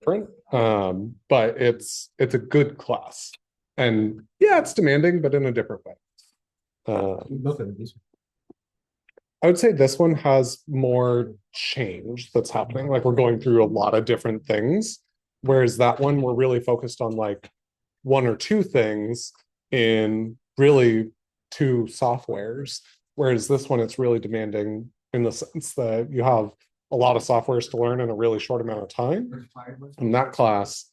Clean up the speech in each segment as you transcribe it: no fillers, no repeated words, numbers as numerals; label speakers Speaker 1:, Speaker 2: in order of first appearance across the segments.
Speaker 1: different. But it's a good class. And yeah, it's demanding, but in a different way. I would say this one has more change that's happening. Like we're going through a lot of different things. Whereas that one, we're really focused on like one or two things in really two softwares. Whereas this one, it's really demanding in the sense that you have a lot of softwares to learn in a really short amount of time. In that class,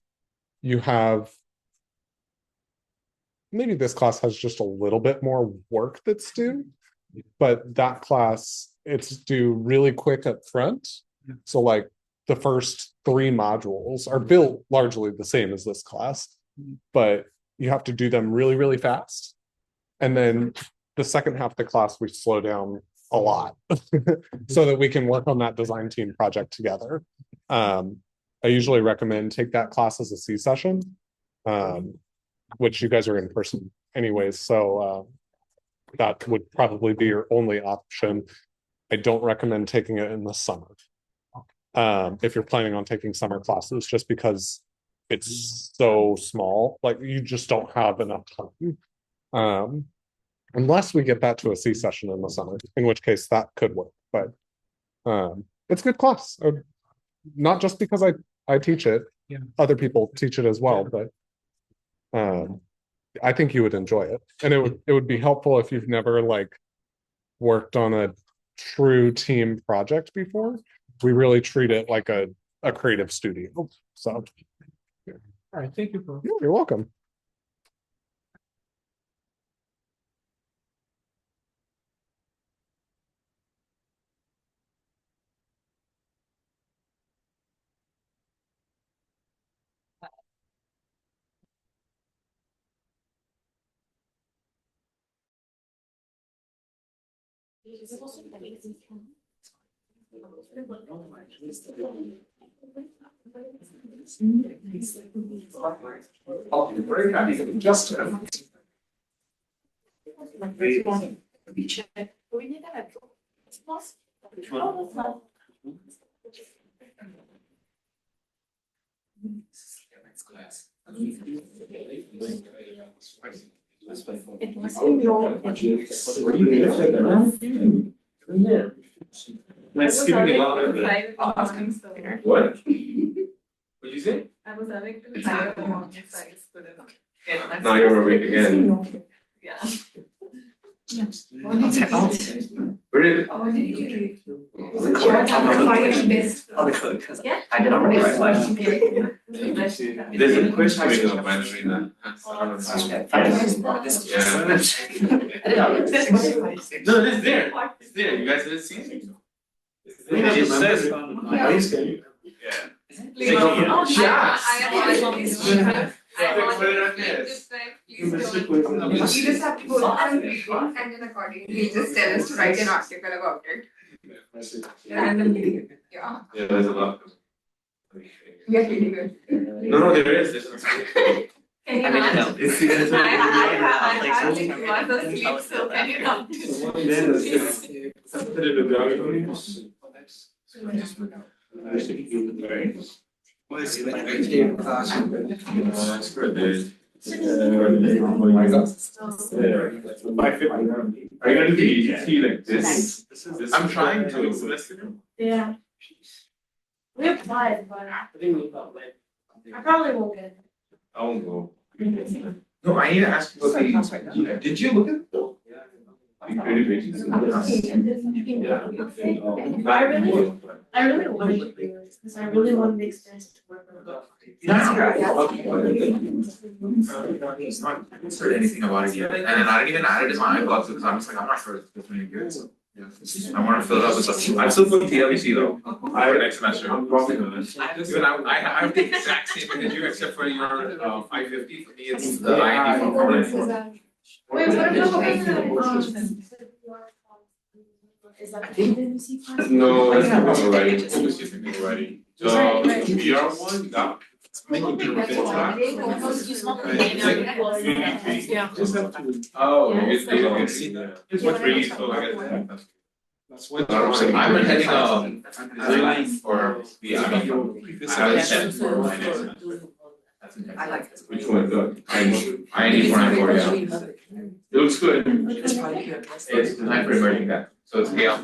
Speaker 1: you have maybe this class has just a little bit more work that's due, but that class it's due really quick up front. So like the first three modules are built largely the same as this class, but you have to do them really, really fast. And then the second half of the class, we slow down a lot so that we can work on that design team project together. I usually recommend take that class as a C session, which you guys are in person anyways. So that would probably be your only option. I don't recommend taking it in the summer if you're planning on taking summer classes, just because it's so small. Like you just don't have enough time. Unless we get that to a C session in the summer, in which case that could work. But it's a good class. Not just because I teach it, yeah. Other people teach it as well, but I think you would enjoy it. And it would be helpful if you've never like worked on a true team project before. We really treat it like a creative studio. So
Speaker 2: all right, thank you for
Speaker 1: you're welcome.
Speaker 3: Just Let's give me a lot of it. What? What'd you say? I was having to hire a long size. Now you're awake again. Yeah. Really? Yeah. I did already write like. There's a quiz coming up, by the way, that. Yeah. No, it is there. It's there. You guys didn't see it? It says. Yeah.
Speaker 4: You just have to go and then accordingly just tell us to write an article about it. And then, yeah.
Speaker 3: Yeah, there's a lot.
Speaker 4: We are really good.
Speaker 3: No, there is.
Speaker 4: Can you not? I was asleep, so can you not?
Speaker 3: Are you gonna do GT like this? I'm trying to.
Speaker 5: Yeah. We applied, but I probably won't get it.
Speaker 3: I won't go. No, I need to ask you about the. Did you look at the bill?
Speaker 5: I really wanted to do this because I really wanted the experience to work on it.
Speaker 3: That's right. He's not heard anything about it yet, and then I didn't even add it in my iBlogs because I'm just like, I'm not sure if it's any good. Yeah. I want to fill it up with stuff. I'm still putting TLBC though. For next semester. I'm probably doing this. Even I have the exact same as you, except for your 550. For me, it's the 90 from Portland.
Speaker 5: Wait, what about is that the BBC?
Speaker 3: No, that's not paper writing. Focus your paper writing. VR one, that. Oh, it's what's released, so I guess.
Speaker 2: That's what.
Speaker 3: I'm heading for the
Speaker 4: I like this.
Speaker 3: which one? Good. I need 494, yeah. It looks good.
Speaker 4: It's probably here.
Speaker 3: It's designed for emerging tech, so it's AI,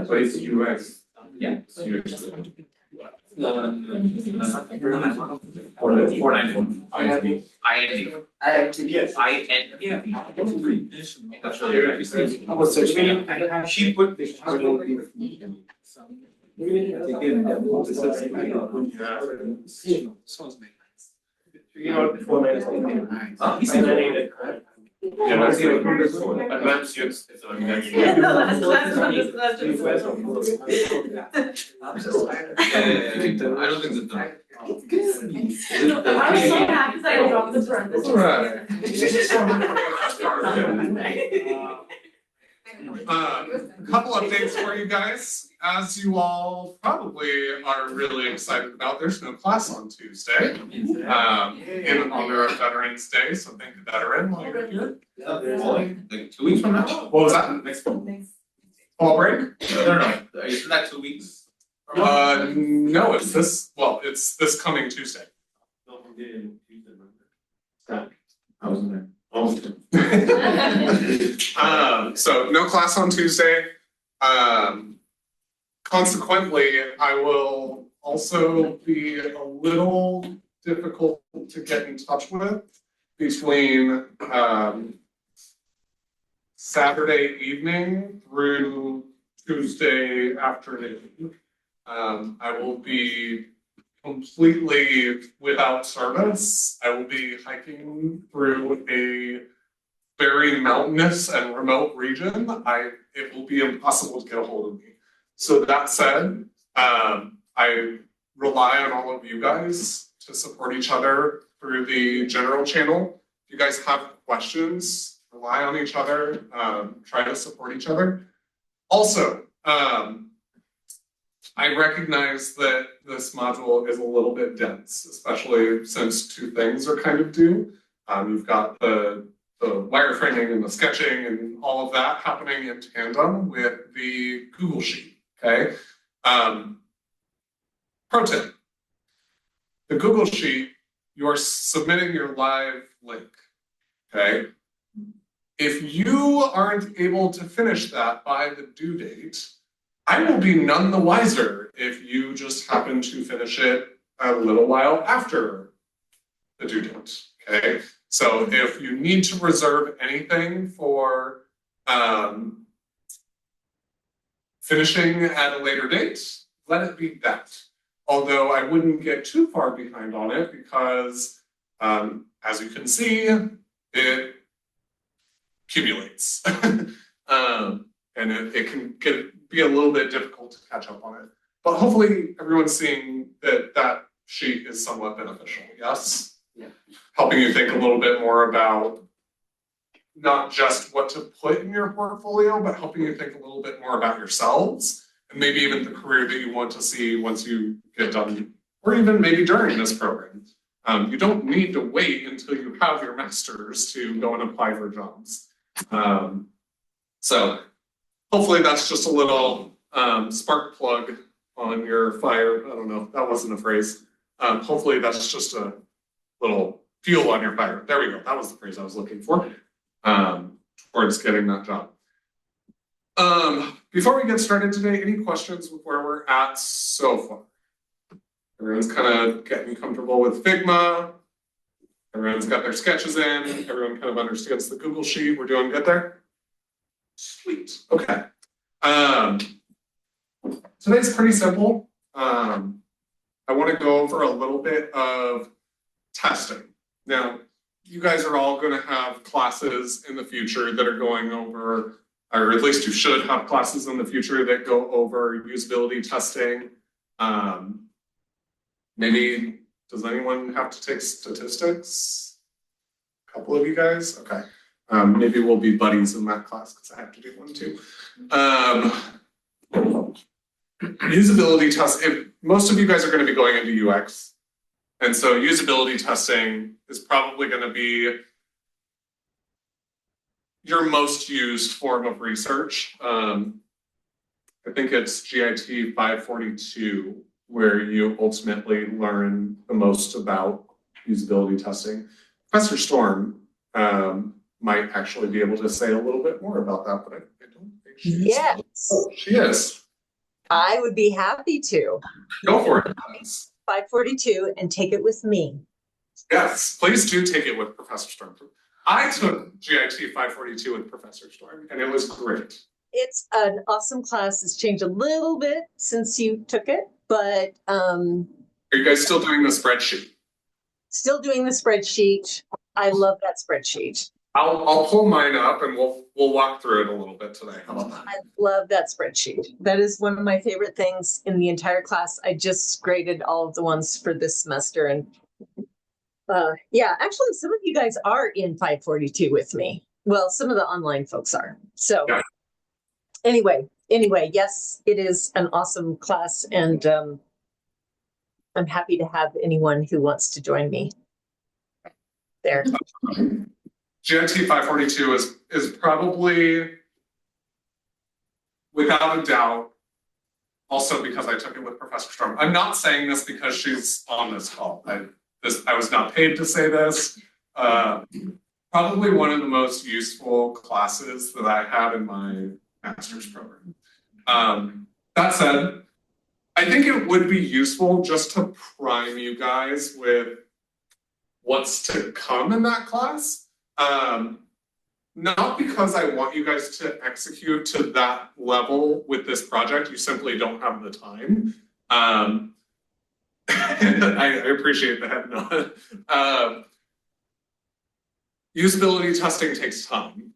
Speaker 3: but it's UX. Yeah. It's UX. 494. IND.
Speaker 2: Yes.
Speaker 3: IND. That's really good.
Speaker 2: She put the. You know, 4 minutes.
Speaker 3: Yeah, that's the advanced UX. It's on that.
Speaker 5: Yeah, no, that's
Speaker 3: I don't think it's done.
Speaker 4: It's good.
Speaker 5: I was so happy that I dropped this run. This
Speaker 3: Right.
Speaker 1: Couple updates for you guys. As you all probably are really excited about, there's no class on Tuesday, in honor of Veterans Day. So thank the veteran while you're here.
Speaker 3: Like 2 weeks from now?
Speaker 1: What was that?
Speaker 3: Next one.
Speaker 1: Fall break?
Speaker 3: No. Isn't that 2 weeks?
Speaker 1: No, it's this. Well, it's this coming Tuesday.
Speaker 3: I wasn't there.
Speaker 1: So no class on Tuesday. Consequently, I will also be a little difficult to get in touch with between Saturday evening through Tuesday afternoon. I will be completely without service. I will be hiking through a very mountainous and remote region. It will be impossible to get a hold of me. So that said, I rely on all of you guys to support each other through the general channel. If you guys have questions, rely on each other, try to support each other. Also, I recognize that this module is a little bit dense, especially since two things are kind of due. You've got the wireframing and the sketching and all of that happening in tandem with the Google Sheet, okay? Pro tip, the Google Sheet, you are submitting your live link, okay? If you aren't able to finish that by the due date, I will be none the wiser if you just happen to finish it a little while after the due date, okay? So if you need to reserve anything for finishing at a later date, let it be that. Although I wouldn't get too far behind on it because, as you can see, it accumulates. And it can be a little bit difficult to catch up on it. But hopefully everyone's seeing that sheet is somewhat beneficial, yes?
Speaker 2: Yeah.
Speaker 1: Helping you think a little bit more about not just what to put in your portfolio, but helping you think a little bit more about yourselves and maybe even the career that you want to see once you get done, or even maybe during this program. You don't need to wait until you have your master's to go and apply for jobs. So hopefully that's just a little spark plug on your fire. I don't know, that wasn't a phrase. Hopefully that's just a little fuel on your fire. There we go, that was the phrase I was looking for, towards getting that job. Before we get started today, any questions with where we're at so far? Everyone's kind of getting comfortable with Figma. Everyone's got their sketches in. Everyone kind of understands the Google Sheet. We're doing good there? Sweet, okay. Today's pretty simple. I want to go over a little bit of testing. Now, you guys are all going to have classes in the future that are going over, or at least you should have classes in the future that go over usability testing. Maybe, does anyone have to take statistics? A couple of you guys? Okay. Maybe we'll be buddies in that class because I have to do one too. Usability test, if most of you guys are going to be going into UX, and so usability testing is probably going to be your most used form of research. I think it's GIT 542, where you ultimately learn the most about usability testing. Professor Storm might actually be able to say a little bit more about that, but I don't think she is.
Speaker 6: Yes,
Speaker 1: Oh, she is.
Speaker 6: I would be happy to.
Speaker 1: Go for it.
Speaker 6: 542 and take it with me.
Speaker 1: Yes, please do take it with Professor Storm. I took GIT 542 with Professor Storm, and it was great.
Speaker 6: It's an awesome class. It's changed a little bit since you took it, but
Speaker 1: Are you guys still doing the spreadsheet?
Speaker 6: still doing the spreadsheet. I love that spreadsheet.
Speaker 1: I'll pull mine up and we'll walk through it a little bit today. How about that?
Speaker 6: I love that spreadsheet. That is one of my favorite things in the entire class. I just graded all of the ones for this semester, and yeah, actually some of you guys are in 542 with me. Well, some of the online folks are. So yeah. Anyway, yes, it is an awesome class, and I'm happy to have anyone who wants to join me there.
Speaker 1: GIT 542 is probably, without a doubt, also because I took it with Professor Storm. I'm not saying this because she's on this call. I was not paid to say this. Probably one of the most useful classes that I had in my master's program. That said, I think it would be useful just to prime you guys with what's to come in that class. Not because I want you guys to execute to that level with this project. You simply don't have the time. I appreciate the head nod. Usability testing takes time.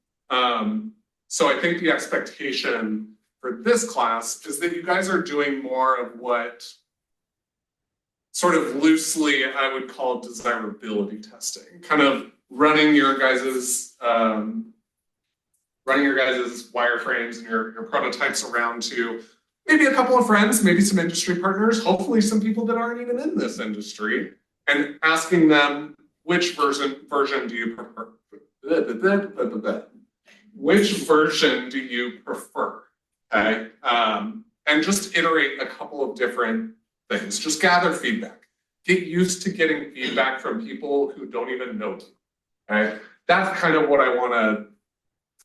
Speaker 1: So I think the expectation for this class is that you guys are doing more of what sort of loosely I would call desirability testing, kind of running your guys's wireframes and your prototypes around to maybe a couple of friends, maybe some industry partners, hopefully some people that aren't even in this industry, and asking them, which version do you prefer? Which version do you prefer? Okay, and just iterate a couple of different things. Just gather feedback. Get used to getting feedback from people who don't even know you. Okay, that's kind of what I want to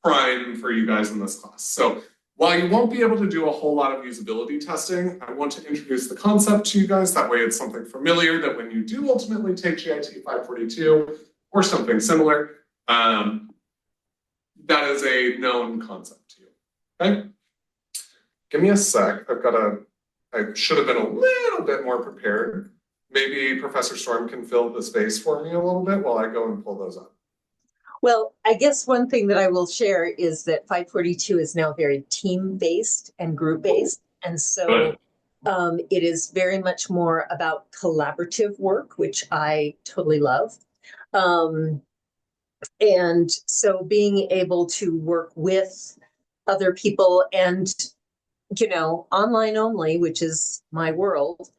Speaker 1: prime for you guys in this class. So while you won't be able to do a whole lot of usability testing, I want to introduce the concept to you guys. That way it's something familiar that when you do ultimately take GIT 542 or something similar, that is a known concept to you. Okay? Give me a sec. I should have been a little bit more prepared. Maybe Professor Storm can fill the space for me a little bit while I go and pull those up.
Speaker 6: Well, I guess one thing that I will share is that 542 is now very team-based and group-based. And so it is very much more about collaborative work, which I totally love. And so being able to work with other people and, online only, which is my world,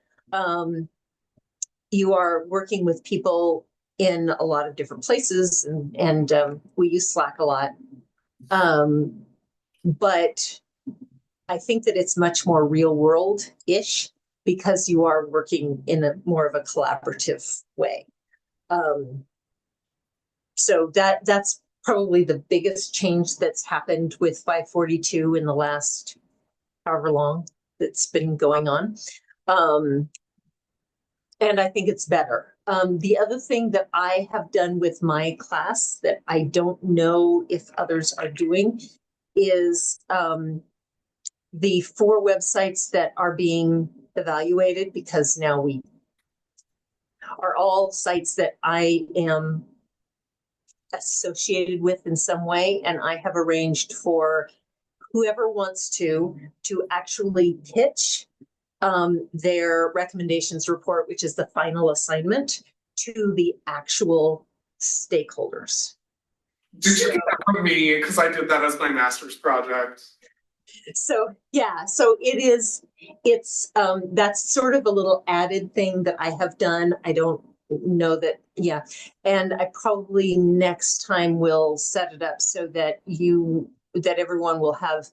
Speaker 6: you are working with people in a lot of different places, and we use Slack a lot. But I think that it's much more real world-ish because you are working in a more of a collaborative way. So that's probably the biggest change that's happened with 542 in the last however long that's been going on. And I think it's better. The other thing that I have done with my class that I don't know if others are doing is the 4 websites that are being evaluated, because now we are all sites that I am associated with in some way, and I have arranged for whoever wants to actually pitch their recommendations report, which is the final assignment, to the actual stakeholders.
Speaker 1: Did you get that from me? Because I did that as my master's project.
Speaker 6: So yeah, so it's that's sort of a little added thing that I have done. I don't know that, yeah. And I probably next time will set it up so that everyone will have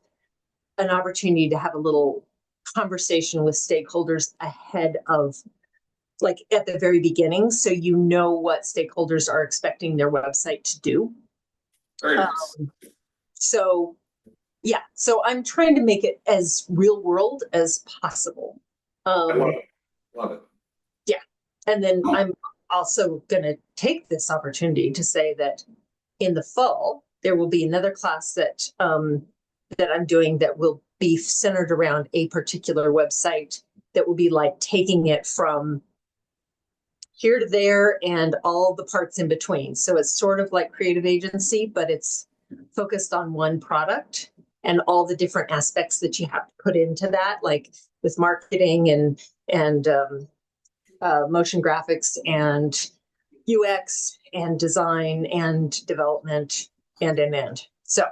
Speaker 6: an opportunity to have a little conversation with stakeholders ahead of, like, at the very beginning, so you know what stakeholders are expecting their website to do.
Speaker 1: Very nice.
Speaker 6: So yeah, so I'm trying to make it as real world as possible.
Speaker 1: I love it. Love it.
Speaker 6: Yeah. And then I'm also going to take this opportunity to say that in the fall, there will be another class that that I'm doing that will be centered around a particular website that will be like taking it from here to there and all the parts in between. So it's sort of like creative agency, but it's focused on one product and all the different aspects that you have to put into that, like with marketing and motion graphics and UX and design and development and. So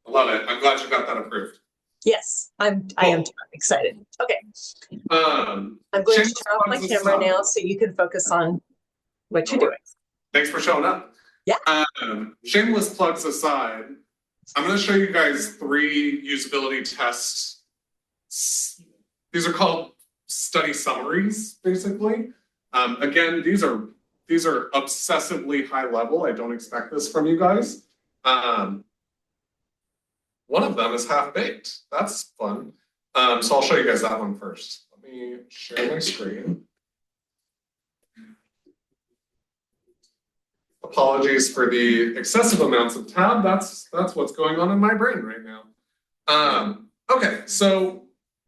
Speaker 1: I love it. I'm glad you got that approved.
Speaker 6: yes, I am excited. Okay.
Speaker 1: I'm
Speaker 6: I'm going to turn off my camera now so you can focus on what you're doing.
Speaker 1: Thanks for showing up.
Speaker 6: Yeah.
Speaker 1: Shameless plugs aside, I'm going to show you guys 3 usability tests. These are called study summaries, basically. Again, these are obsessively high level. I don't expect this from you guys. One of them is half-baked. That's fun. So I'll show you guys that one first. Let me share my screen. Apologies for the excessive amounts of tab. That's what's going on in my brain right now. Okay, so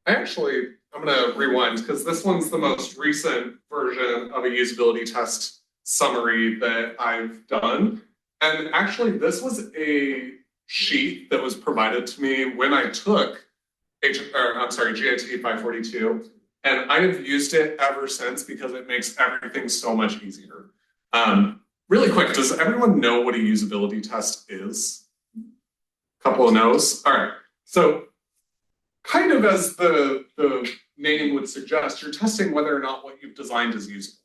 Speaker 1: I'm going to rewind because this one's the most recent version of a usability test summary that I've done. And actually, this was a sheet that was provided to me when I took GIT 542, and I have used it ever since because it makes everything so much easier. Really quick, does everyone know what a usability test is? Couple of no's. All right. So kind of as the name would suggest, you're testing whether or not what you've designed is usable.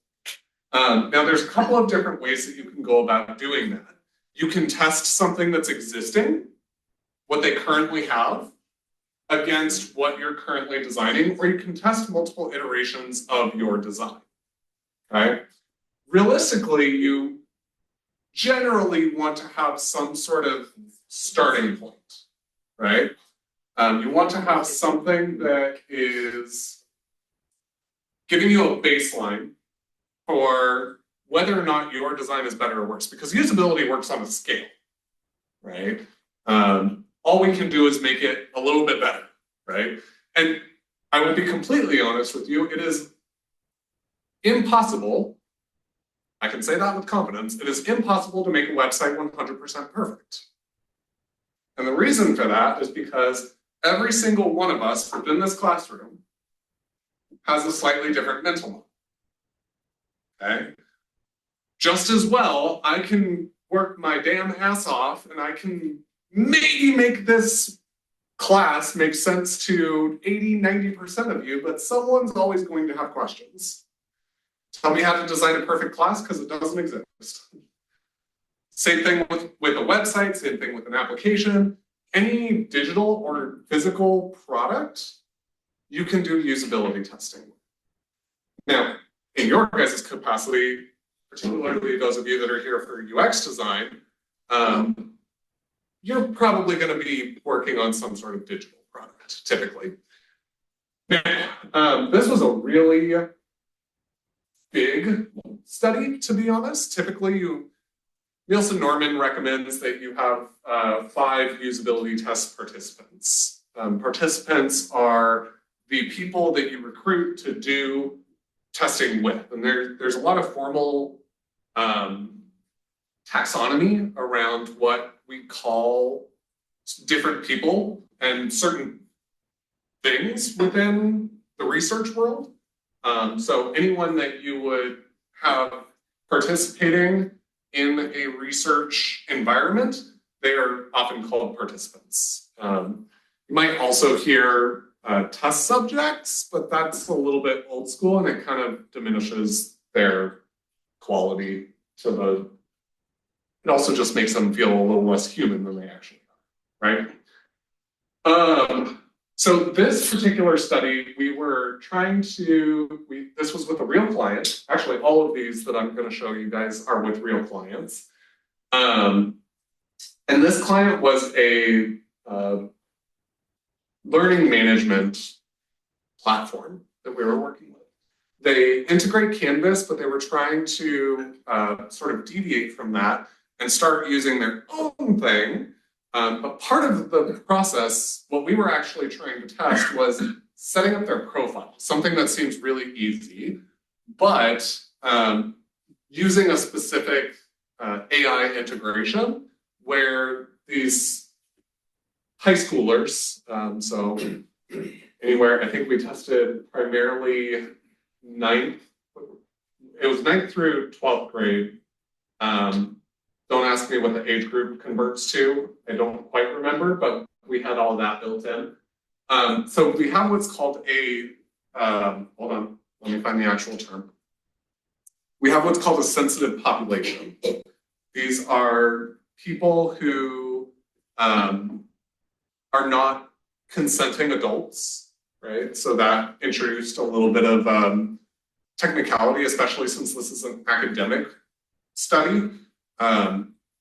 Speaker 1: Now, there's a couple of different ways that you can go about doing that. You can test something that's existing, what they currently have, against what you're currently designing, or you can test multiple iterations of your design. Okay? Realistically, you generally want to have some sort of starting point, right? You want to have something that is giving you a baseline for whether or not your design is better or worse, because usability works on a scale, right? All we can do is make it a little bit better, right? And I will be completely honest with you, it is impossible, I can say that with confidence, it is impossible to make a website 100% perfect. And the reason for that is because every single one of us within this classroom has a slightly different mental model. Okay? Just as well, I can work my damn ass off and I can maybe make this class make sense to 80–90% of you, but someone's always going to have questions. Tell me how to design a perfect class because it doesn't exist. Same thing with a website, same thing with an application. Any digital or physical product, you can do usability testing. Now, in your guys' capacity, particularly those of you that are here for UX design, you're probably going to be working on some sort of digital product, typically. Now, this was a really big study, to be honest. Typically, Nielsen Norman recommends that you have 5 usability test participants. Participants are the people that you recruit to do testing with. And there's a lot of formal taxonomy around what we call different people and certain things within the research world. So anyone that you would have participating in a research environment, they are often called participants. You might also hear test subjects, but that's a little bit old school and it kind of diminishes their quality to the, it also just makes them feel a little less human than they actually are, right? So this particular study, we were trying to, this was with a real client. Actually, all of these that I'm going to show you guys are with real clients. And this client was a learning management platform that we were working with. They integrate Canvas, but they were trying to sort of deviate from that and start using their own thing. But part of the process, what we were actually trying to test was setting up their profile, something that seems really easy, but using a specific AI integration where these high schoolers, so anywhere, I think we tested primarily ninth through 12th grade. Don't ask me what the age group converts to. I don't quite remember, but we had all that built in. So we have what's called a, hold on, let me find the actual term. We have what's called a sensitive population. These are people who are not consenting adults, right? So that introduced a little bit of technicality, especially since this is an academic study.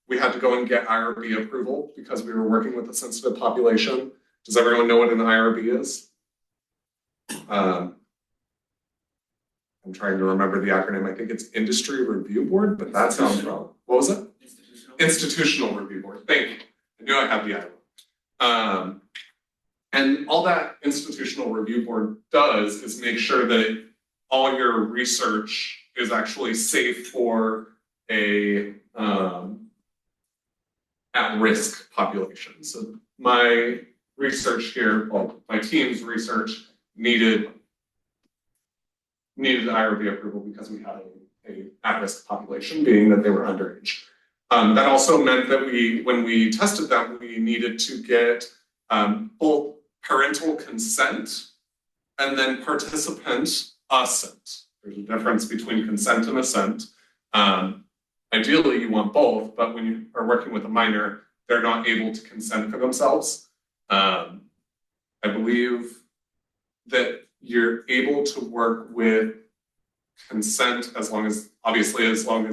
Speaker 1: We had to go and get IRB approval because we were working with a sensitive population. Does everyone know what an IRB is? I'm trying to remember the acronym. I think it's Industry Review Board, but that sounds wrong. What was it? Institutional Review Board. Thank you. I knew I had the IRB. And all that Institutional Review Board does is make sure that all your research is actually safe for a at-risk population. So my research here, well, my team's research needed IRB approval because we had a at-risk population, being that they were underage. That also meant that when we tested them, we needed to get both parental consent and then participant assent. There's a difference between consent and assent. Ideally, you want both, but when you are working with a minor, they're not able to consent for themselves. I believe that you're able to work with consent as long as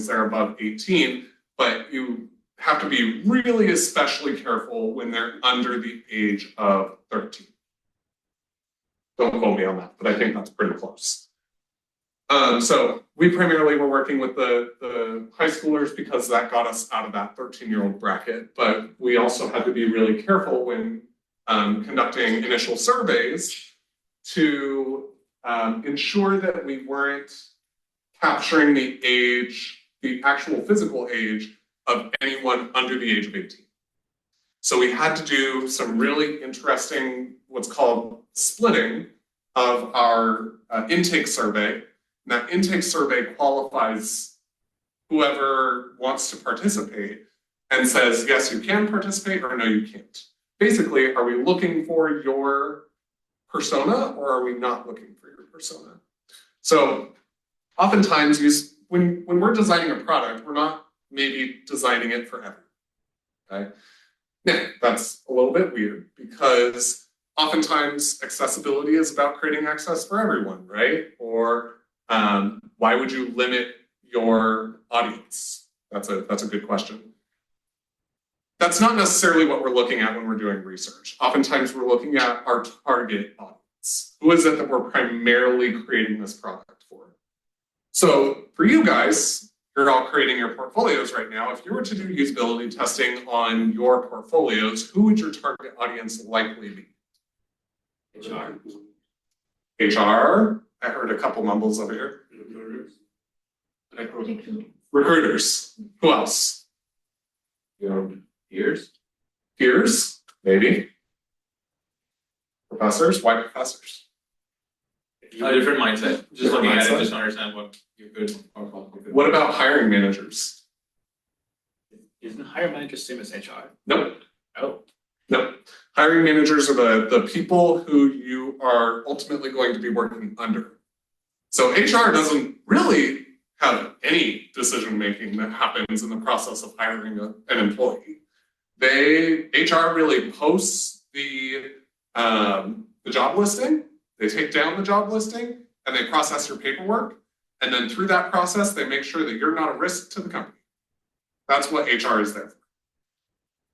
Speaker 1: they're above 18, but you have to be really especially careful when they're under the age of 13. Don't quote me on that, but I think that's pretty close. So we primarily were working with the high schoolers because that got us out of that 13-year-old bracket, but we also had to be really careful when conducting initial surveys to ensure that we weren't capturing the actual physical age of anyone under the age of 18. So we had to do some really interesting, what's called splitting of our intake survey. And that intake survey qualifies whoever wants to participate and says, yes, you can participate, or no, you can't. Basically, are we looking for your persona, or are we not looking for your persona? So oftentimes, when we're designing a product, we're not maybe designing it for everyone, okay? Now, that's a little bit weird because oftentimes accessibility is about creating access for everyone, right? Or why would you limit your audience? That's a good question. That's not necessarily what we're looking at when we're doing research. Oftentimes we're looking at our target audience. Who is it that we're primarily creating this product for? So for you guys, you're all creating your portfolios right now. If you were to do usability testing on your portfolios, who would your target audience likely be? HR. HR. I heard a couple mumbles over here. Recruiters. Who else? Peers? Peers, maybe. Professors? Why professors?
Speaker 3: A different mindset. Just looking at it, just to understand what you're good.
Speaker 1: What about hiring managers?
Speaker 2: Isn't hiring manager same as HR?
Speaker 1: Nope.
Speaker 2: Oh.
Speaker 1: Nope. Hiring managers are the people who you are ultimately going to be working under. So HR doesn't really have any decision making that happens in the process of hiring an employee. HR really posts the the job listing, they take down the job listing, and they process your paperwork. And then through that process, they make sure that you're not a risk to the company. That's what HR is there for.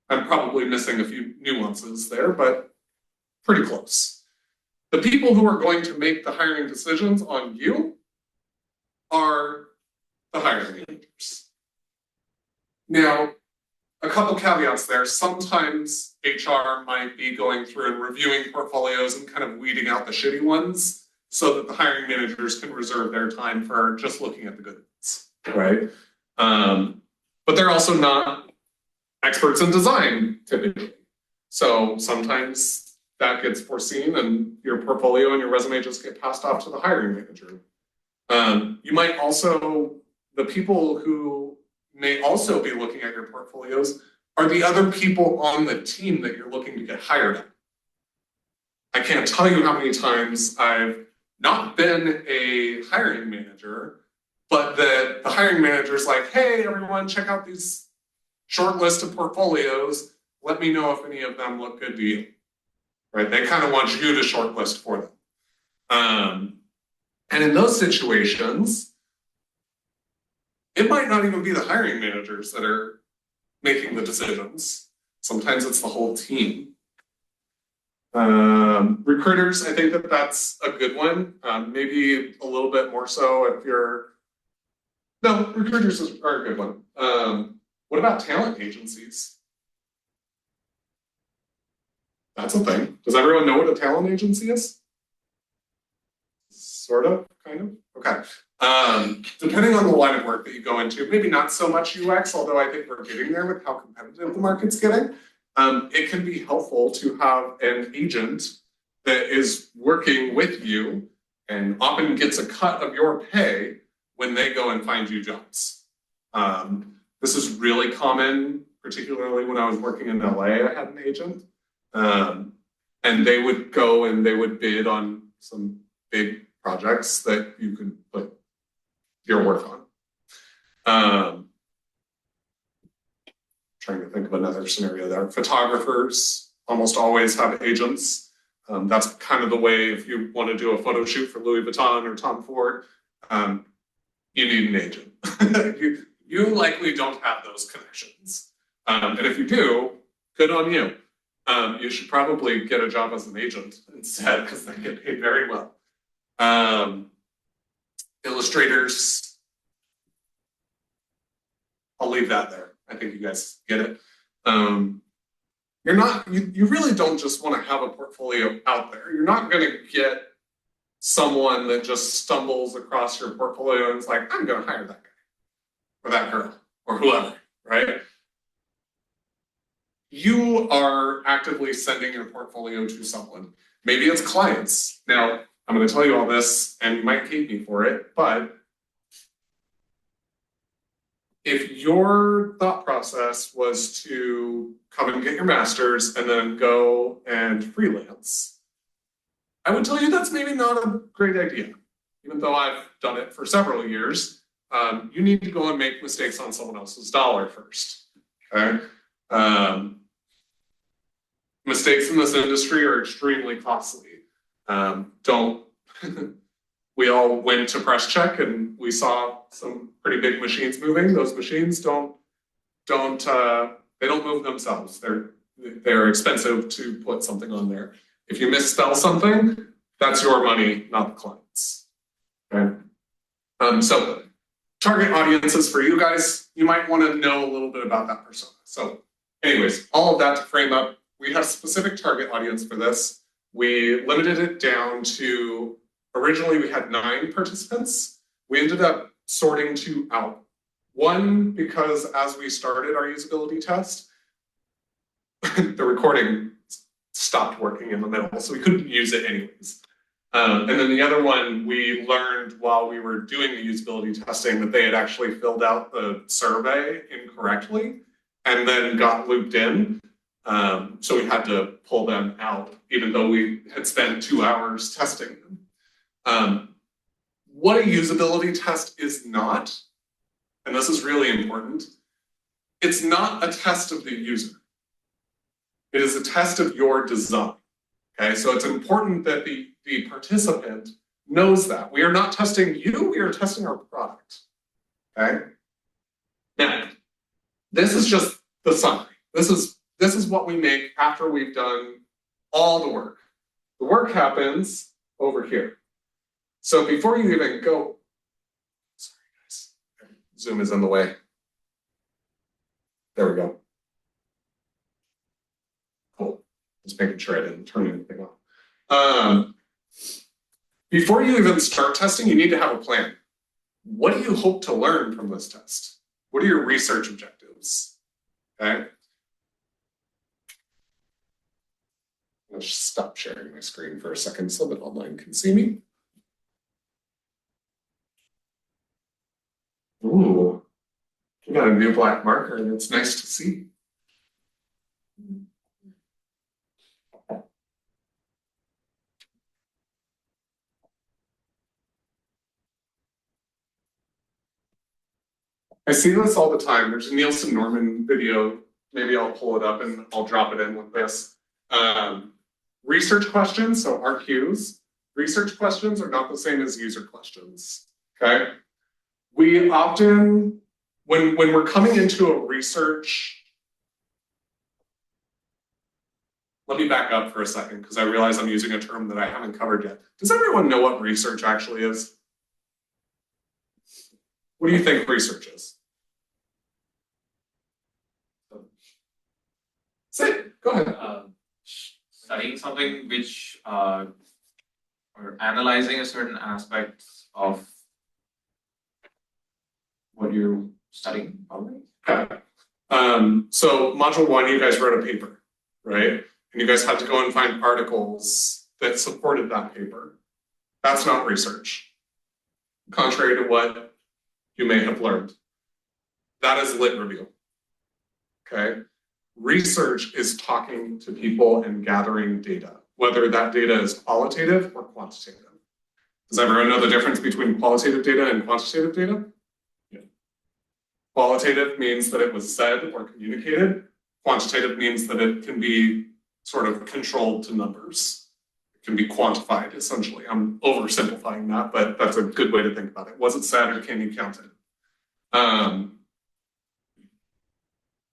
Speaker 1: I'm probably missing a few nuances there, but pretty close. The people who are going to make the hiring decisions on you are the hiring managers. Now, a couple caveats there. Sometimes HR might be going through and reviewing portfolios and kind of weeding out the shitty ones so that the hiring managers can reserve their time for just looking at the good ones, right? But they're also not experts in design typically. So sometimes that gets foreseen and your portfolio and your resume just get passed off to the hiring manager. You might also, the people who may also be looking at your portfolios are the other people on the team that you're looking to get hired at. I can't tell you how many times I've not been a hiring manager, but the hiring manager's like, hey, everyone, check out these short list of portfolios. Let me know if any of them look good to you, right? They kind of want you to shortlist for them. And in those situations, it might not even be the hiring managers that are making the decisions. Sometimes it's the whole team. Recruiters, I think that that's a good one. Maybe a little bit more so if you're, no, recruiters are a good one. What about talent agencies? That's a thing. Does everyone know what a talent agency is? Sort of, kind of, okay. Depending on the line of work that you go into, maybe not so much UX, although I think we're getting there with how competitive the market's getting. It can be helpful to have an agent that is working with you and often gets a cut of your pay when they go and find you jobs. This is really common, particularly when I was working in LA, I had an agent. And they would go and they would bid on some big projects that you could put your work on. Trying to think of another scenario there. Photographers almost always have agents. That's kind of the way if you want to do a photo shoot for Louis Vuitton or Tom Ford, you need an agent. you likely don't have those connections. And if you do, good on you. You should probably get a job as an agent instead because they get paid very well. Illustrators, I'll leave that there. I think you guys get it. You really don't just want to have a portfolio out there. You're not going to get someone that just stumbles across your portfolio and is like, I'm going to hire that guy or that girl or whoever, right? You are actively sending your portfolio to someone. Maybe it's clients. Now, I'm going to tell you all this, and you might hate me for it, but if your thought process was to come and get your master's and then go and freelance, I would tell you that's maybe not a great idea. Even though I've done it for several years, you need to go and make mistakes on someone else's dollar first, okay? Mistakes in this industry are extremely costly. We all went to press check and we saw some pretty big machines moving. Those machines don't move themselves. They're expensive to put something on there. If you misspell something, that's your money, not the client's. Okay. So target audiences for you guys, you might want to know a little bit about that persona. So anyways, all of that to frame up, we have a specific target audience for this. We limited it down to, originally we had 9 participants. We ended up sorting 2 out. One, because as we started our usability test, the recording stopped working in the middle, so we couldn't use it anyways. And then the other one, we learned while we were doing the usability testing that they had actually filled out the survey incorrectly and then got looped in. So we had to pull them out, even though we had spent 2 hours testing them. What a usability test is not, and this is really important, it's not a test of the user. It is a test of your design. Okay, so it's important that the participant knows that. We are not testing you, we are testing our product. Okay? Now, this is just the summary. This is what we make after we've done all the work. The work happens over here. So before you even go, sorry guys, Zoom is in the way. There we go. Cool. Just making sure I didn't turn anything off. Before you even start testing, you need to have a plan. What do you hope to learn from this test? What are your research objectives? Okay. I'll just stop sharing my screen for a second so that online can see me. Ooh, you got a new black marker and it's nice to see. I see this all the time. There's a Nielsen Norman video. Maybe I'll pull it up and I'll drop it in with this. Research questions, so RQs. Research questions are not the same as user questions, okay? We often, when we're coming into a research, let me back up for a second because I realize I'm using a term that I haven't covered yet. Does everyone know what research actually is? What do you think research is? Say it, go ahead.
Speaker 3: Studying something which or analyzing a certain aspect of what you're studying, probably.
Speaker 1: Okay. So module 1, you guys wrote a paper, right? And you guys had to go and find articles that supported that paper. That's not research, contrary to what you may have learned. That is lit review, okay? Research is talking to people and gathering data, whether that data is qualitative or quantitative. Does everyone know the difference between qualitative data and quantitative data? Yeah. Qualitative means that it was said or communicated. Quantitative means that it can be sort of controlled to numbers. It can be quantified, essentially. I'm oversimplifying that, but that's a good way to think about it. Was it said or can you count it?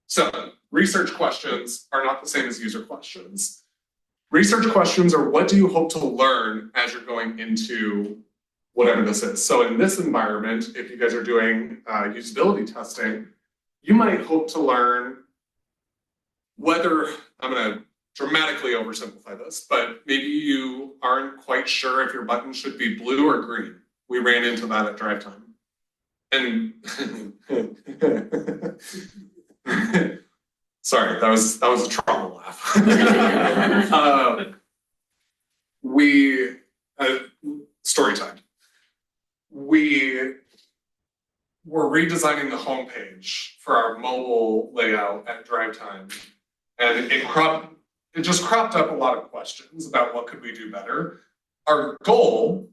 Speaker 1: So research questions are not the same as user questions. Research questions are what do you hope to learn as you're going into whatever this is. So in this environment, if you guys are doing usability testing, you might hope to learn whether, I'm going to dramatically oversimplify this, but maybe you aren't quite sure if your button should be blue or green. We ran into that at drive time. And sorry, that was a trauma laugh. Story time. We were redesigning the homepage for our mobile layout at drive time, and it just cropped up a lot of questions about what could we do better. Our goal,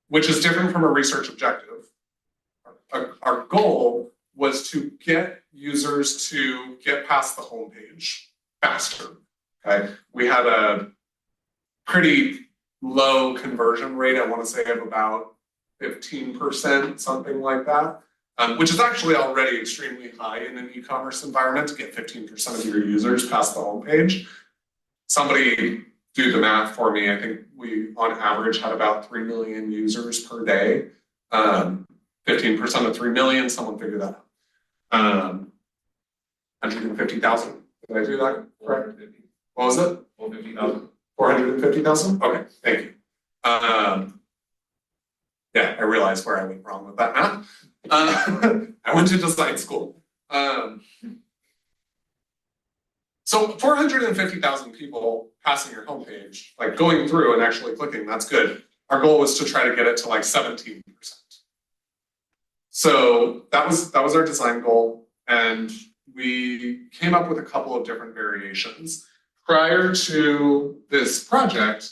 Speaker 1: which is different from a research objective, our goal was to get users to get past the homepage faster. Okay, we had a pretty low conversion rate. I want to say of about 15%, something like that, which is actually already extremely high in an e-commerce environment to get 15% of your users past the homepage. Somebody do the math for me. I think we, on average, had about 3 million users per day. 15% of 3 million, someone figure that out. 150,000. Did I do that correct? What was it? 450,000. 450,000? Okay, thank you. Yeah, I realized where I went wrong with that math. I went to design school. So 450,000 people passing your homepage, like going through and actually clicking, that's good. Our goal was to try to get it to like 17%. So that was our design goal, and we came up with a couple of different variations. Prior to this project,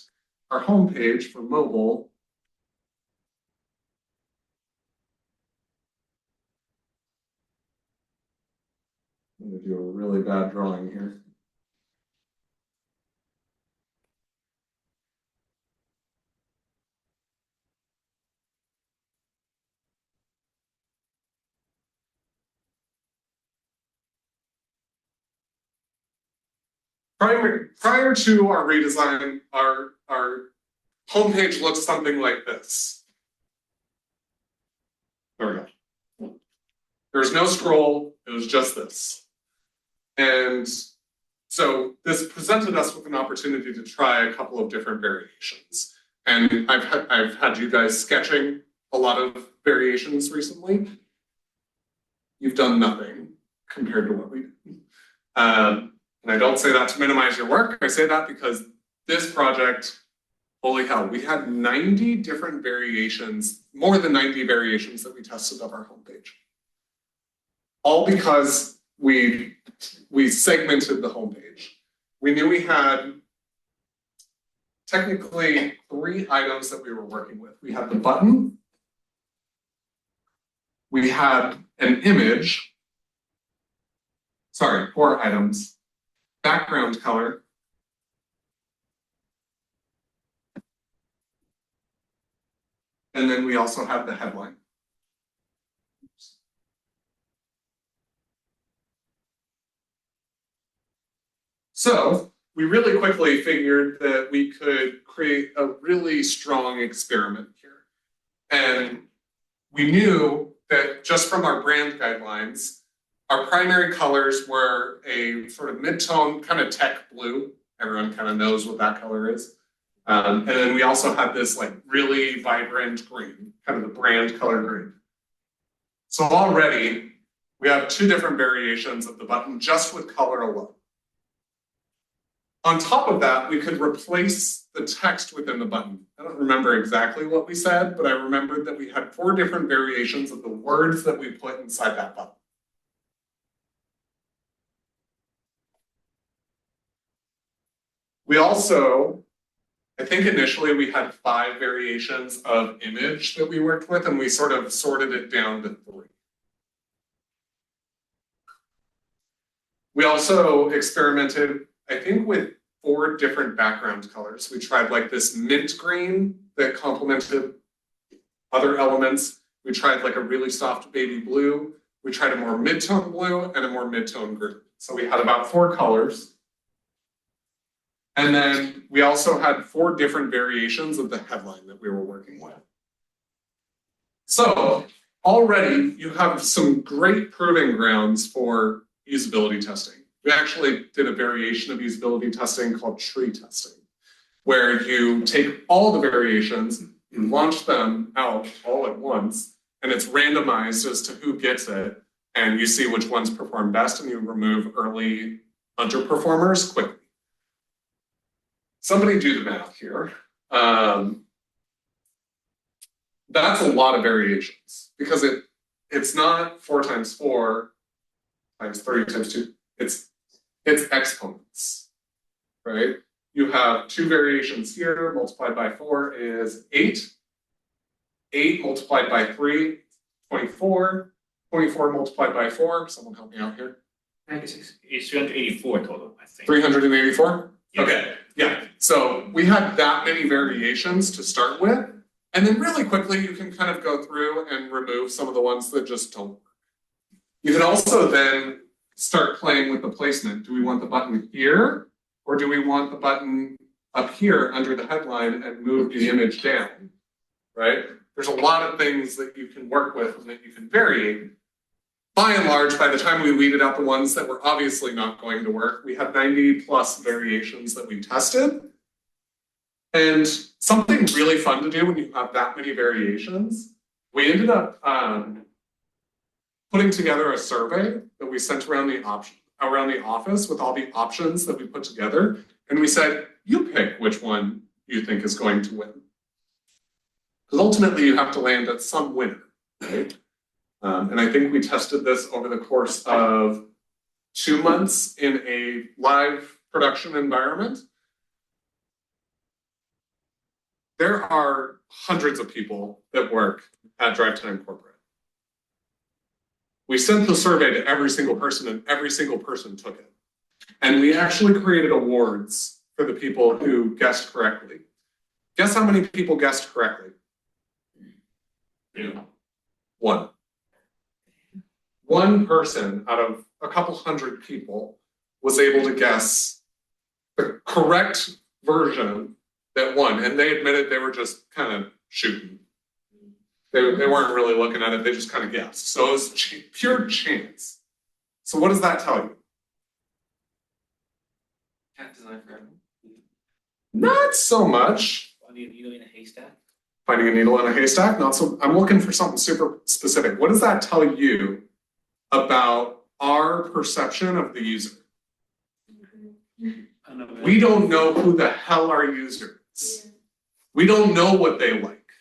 Speaker 1: our homepage for mobile I'm going to do a really bad drawing here. prior to our redesign, our homepage looks something like this. There we go. There's no scroll, it was just this. And so this presented us with an opportunity to try a couple of different variations. And I've had you guys sketching a lot of variations recently. You've done nothing compared to what we did. And I don't say that to minimize your work. I say that because this project, holy hell, we had 90 different variations, more than 90 variations that we tested of our homepage. All because we segmented the homepage. We knew we had technically 3 items that we were working with. We had the button, we had an image, sorry, 4 items, background color, and then we also had the headline. So we really quickly figured that we could create a really strong experiment here. And we knew that just from our brand guidelines, our primary colors were a sort of mid-tone kind of tech blue. Everyone kind of knows what that color is. And then we also had this like really vibrant green, kind of the brand color green. So already we have 2 different variations of the button just with color alone. On top of that, we could replace the text within the button. I don't remember exactly what we said, but I remembered that we had 4 different variations of the words that we put inside that button. We also, I think initially we had 5 variations of image that we worked with, and we sort of sorted it down to 3. We also experimented, I think, with 4 different background colors. We tried like this mint green that complemented other elements. We tried like a really soft baby blue. We tried a more mid-tone blue and a more mid-tone green. So we had about 4 colors. And then we also had 4 different variations of the headline that we were working with. So already you have some great proving grounds for usability testing. We actually did a variation of usability testing called tree testing, where you take all the variations, you launch them out all at once, and it's randomized as to who gets it, and you see which ones perform best, and you remove early underperformers quickly. Somebody do the math here. That's a lot of variations because it's not 4 times 4 times 3 times 2. It's exponents, right? You have 2 variations here, multiplied by 4 is 8. 8 multiplied by 3, 24. 24 multiplied by 4, someone help me out here.
Speaker 2: It's 384 total, I think.
Speaker 1: 384?
Speaker 2: Yeah.
Speaker 1: Okay, yeah. So we had that many variations to start with. And then really quickly, you can kind of go through and remove some of the ones that just don't work. You can also then start playing with the placement. Do we want the button here? Or do we want the button up here under the headline and move the image down, right? There's a lot of things that you can work with and that you can vary. By and large, by the time we weeded out the ones that were obviously not going to work, we had 90 plus variations that we tested. And something really fun to do when you have that many variations, we ended up putting together a survey that we sent around the office with all the options that we put together. And we said, you pick which one you think is going to win. Because ultimately you have to land at some winner, right? And I think we tested this over the course of 2 months in a live production environment. There are hundreds of people that work at Drive Time Corporate. We sent the survey to every single person and every single person took it. And we actually created awards for the people who guessed correctly. Guess how many people guessed correctly? 1. 1 person out of a couple hundred people was able to guess the correct version that won, and they admitted they were just kind of shooting. They weren't really looking at it, they just kind of guessed. So it was pure chance. So what does that tell you?
Speaker 3: Can't design for everyone.
Speaker 1: Not so much.
Speaker 2: Finding a needle in a haystack.
Speaker 1: Finding a needle in a haystack, not so. I'm looking for something super specific. What does that tell you about our perception of the user? We don't know who the hell our user is. We don't know what they like,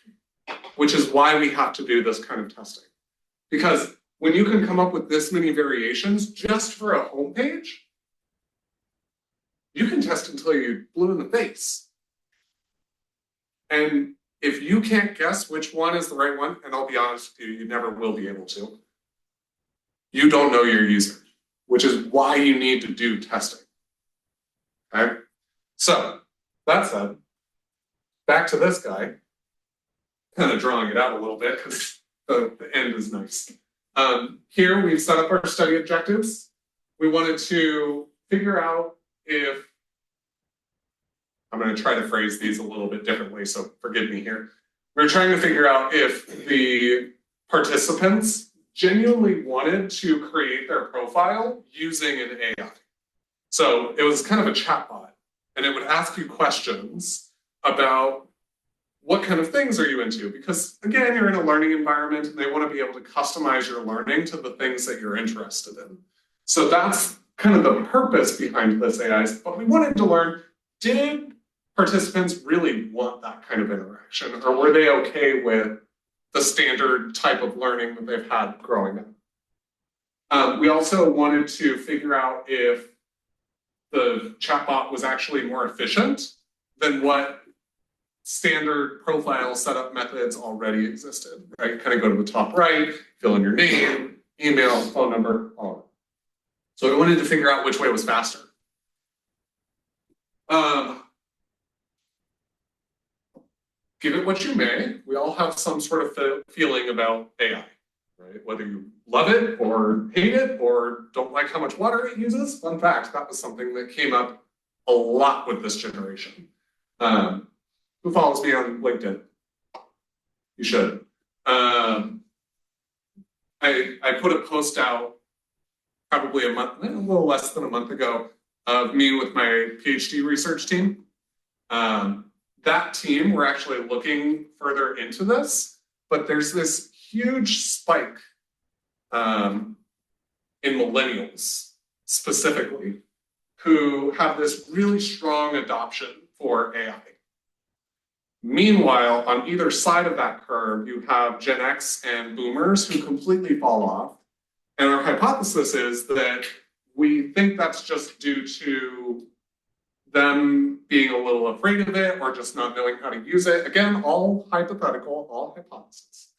Speaker 1: which is why we have to do this kind of testing. Because when you can come up with this many variations just for a homepage, you can test until you're blue in the face. And if you can't guess which one is the right one, and I'll be honest with you, you never will be able to, you don't know your user, which is why you need to do testing. Okay? So, that said, back to this guy, kind of drawing it out a little bit because the end is nice. Here we've set up our study objectives. We wanted to figure out if, I'm going to try to phrase these a little bit differently, so forgive me here. We're trying to figure out if the participants genuinely wanted to create their profile using an AI. So it was kind of a chatbot, and it would ask you questions about what kind of things are you into? Because again, you're in a learning environment and they want to be able to customize your learning to the things that you're interested in. So that's kind of the purpose behind this AI. But we wanted to learn, did participants really want that kind of interaction? Or were they okay with the standard type of learning that they've had growing up? We also wanted to figure out if the chatbot was actually more efficient than what standard profile setup methods already existed, right? Kind of go to the top right, fill in your name, email, phone number, all of it. So we wanted to figure out which way was faster. Give it what you may, we all have some sort of feeling about AI, right? Whether you love it or hate it or don't like how much water it uses. Fun fact, that was something that came up a lot with this generation. Who follows me on LinkedIn? You should. I put a post out probably a little less than a month ago of me with my PhD research team. That team, we're actually looking further into this, but there's this huge spike in millennials specifically who have this really strong adoption for AI. Meanwhile, on either side of that curve, you have Gen X and boomers who completely fall off. And our hypothesis is that we think that's just due to them being a little afraid of it or just not knowing how to use it. Again, all hypothetical, all hypothesis.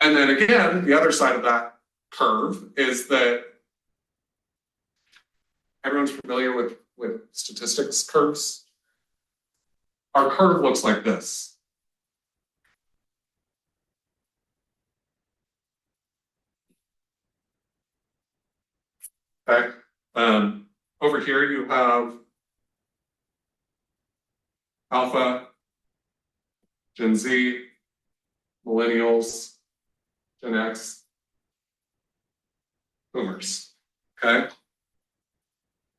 Speaker 1: And then again, the other side of that curve is that everyone's familiar with statistics curves. Our curve looks like this. Okay. Over here you have Alpha, Gen Z, Millennials, Gen X, Boomers. Okay.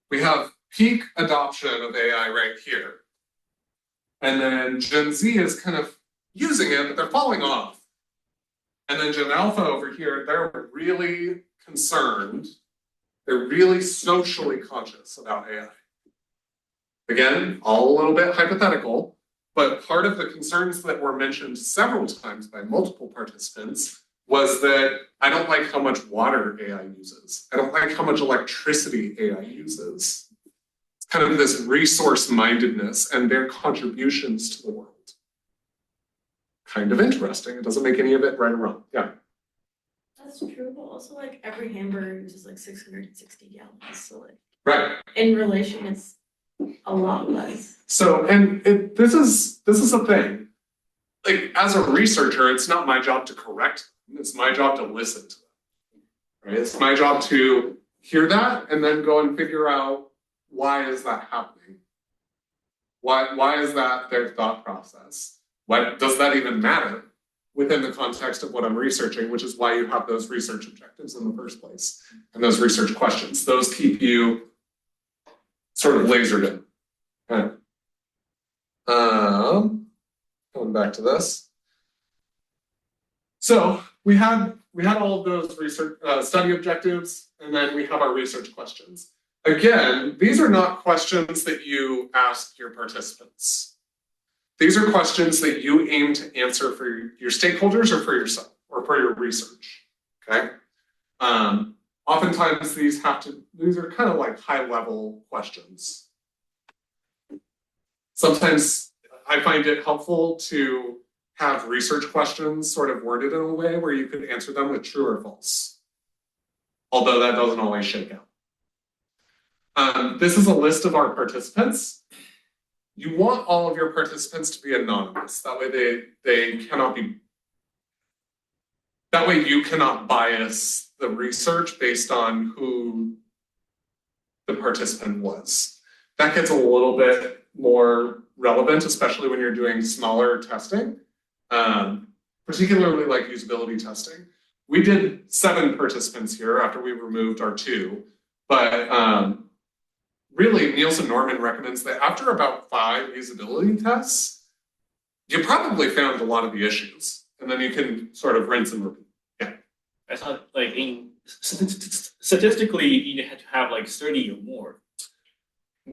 Speaker 1: We have peak adoption of AI right here. And then Gen Z is kind of using it, but they're falling off. And then Gen Alpha over here, they're really concerned. They're really socially conscious about AI. Again, all a little bit hypothetical, but part of the concerns that were mentioned several times by multiple participants was that I don't like how much water AI uses. I don't like how much electricity AI uses. It's kind of this resource mindedness and their contributions to the world. Kind of interesting. It doesn't make any of it right or wrong. Yeah.
Speaker 5: That's true, but also like every hamburger uses like 660 gallons. So like
Speaker 1: Right.
Speaker 5: in relation, it's a lot less.
Speaker 1: So, and this is a thing. Like as a researcher, it's not my job to correct them. It's my job to listen to them. Right? It's my job to hear that and then go and figure out why is that happening. Why is that their thought process? Why does that even matter within the context of what I'm researching, which is why you have those research objectives in the first place and those research questions. Those keep you sort of lasered in. Okay. Going back to this. So we had all of those research study objectives, and then we have our research questions. Again, these are not questions that you ask your participants. These are questions that you aim to answer for your stakeholders or for yourself or for your research. Okay. Oftentimes these are kind of like high level questions. Sometimes I find it helpful to have research questions sort of worded in a way where you could answer them with true or false. Although that doesn't always shake out. This is a list of our participants. You want all of your participants to be anonymous. That way they cannot be, that way you cannot bias the research based on who the participant was. That gets a little bit more relevant, especially when you're doing smaller testing, particularly like usability testing. We did 7 participants here after we removed our 2, but really Nielsen Norman recommends that after about 5 usability tests, you probably found a lot of the issues, and then you can sort of rinse and repeat. Yeah.
Speaker 2: I thought like statistically you had to have like 30 or more.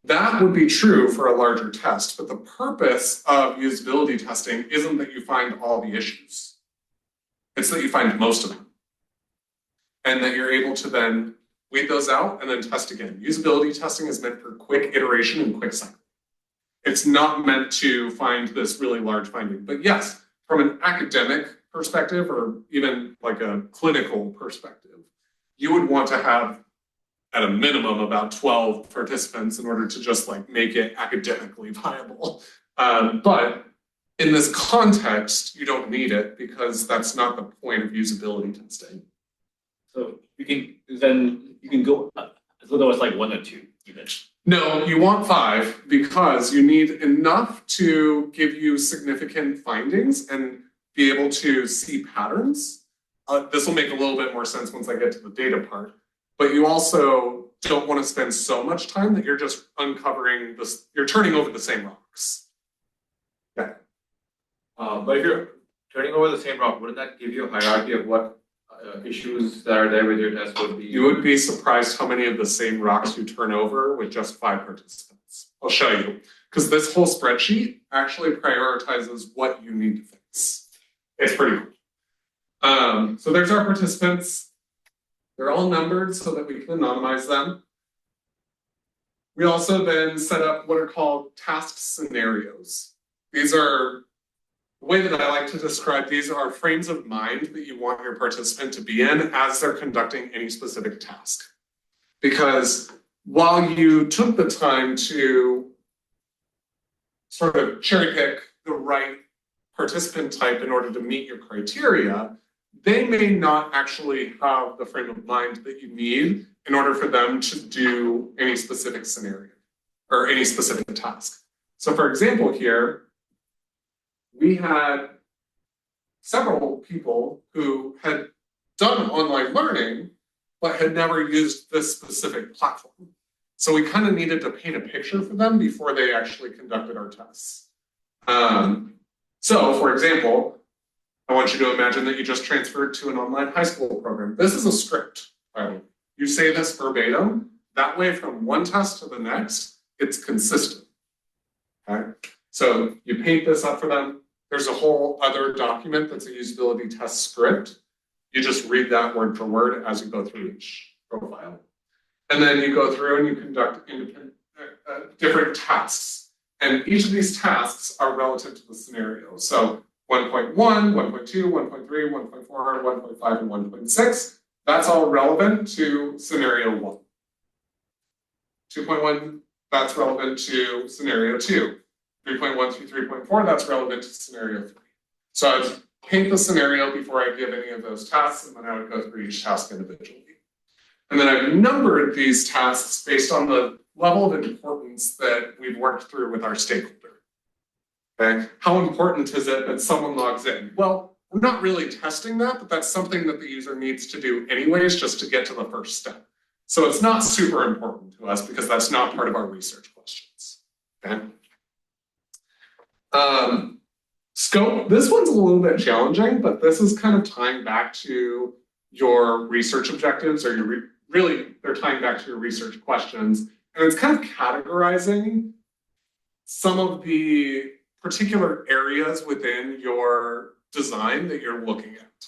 Speaker 1: That would be true for a larger test, but the purpose of usability testing isn't that you find all the issues. It's that you find most of them. And that you're able to then weed those out and then test again. Usability testing is meant for quick iteration and quick cycle. It's not meant to find this really large finding. But yes, from an academic perspective or even like a clinical perspective, you would want to have at a minimum about 12 participants in order to just like make it academically viable. But in this context, you don't need it because that's not the point of usability testing.
Speaker 2: So you can go as little as like 1 or 2 even.
Speaker 1: No, you want 5 because you need enough to give you significant findings and be able to see patterns. This will make a little bit more sense once I get to the data part. But you also don't want to spend so much time that you're just uncovering this, you're turning over the same rocks. Yeah.
Speaker 3: But if you're turning over the same rock, wouldn't that give you a hierarchy of what issues that are there with your test would be?
Speaker 1: You would be surprised how many of the same rocks you turn over with just 5 participants. I'll show you, because this whole spreadsheet actually prioritizes what you need to fix. It's pretty cool. So there's our participants. They're all numbered so that we can anonymize them. We also then set up what are called task scenarios. These are, the way that I like to describe these are frames of mind that you want your participant to be in as they're conducting any specific task. Because while you took the time to sort of cherry pick the right participant type in order to meet your criteria, they may not actually have the frame of mind that you need in order for them to do any specific scenario or any specific task. So for example here, we had several people who had done online learning, but had never used this specific platform. So we kind of needed to paint a picture for them before they actually conducted our tests. So for example, I want you to imagine that you just transferred to an online high school program. This is a script. You say this verbatim. That way from one test to the next, it's consistent. Okay? So you paint this up for them. There's a whole other document that's a usability test script. You just read that word for word as you go through each profile. And then you go through and you conduct different tasks. And each of these tasks are relative to the scenario. So 1.1, 1.2, 1.3, 1.4, 1.5, and 1.6. That's all relevant to scenario 1. 2.1, that's relevant to scenario 2. 3.1 through 3.4, that's relevant to scenario 3. So I would paint the scenario before I give any of those tasks, and then I would go through each task individually. And then I've numbered these tasks based on the level of importance that we've worked through with our stakeholders. Okay, how important is it that someone logs in? Well, we're not really testing that, but that's something that the user needs to do anyways, just to get to the first step. So it's not super important to us because that's not part of our research questions. Okay. Scope, this one's a little bit challenging, but this is kind of tying back to your research objectives, or really, they're tying back to your research questions. And it's kind of categorizing some of the particular areas within your design that you're looking at.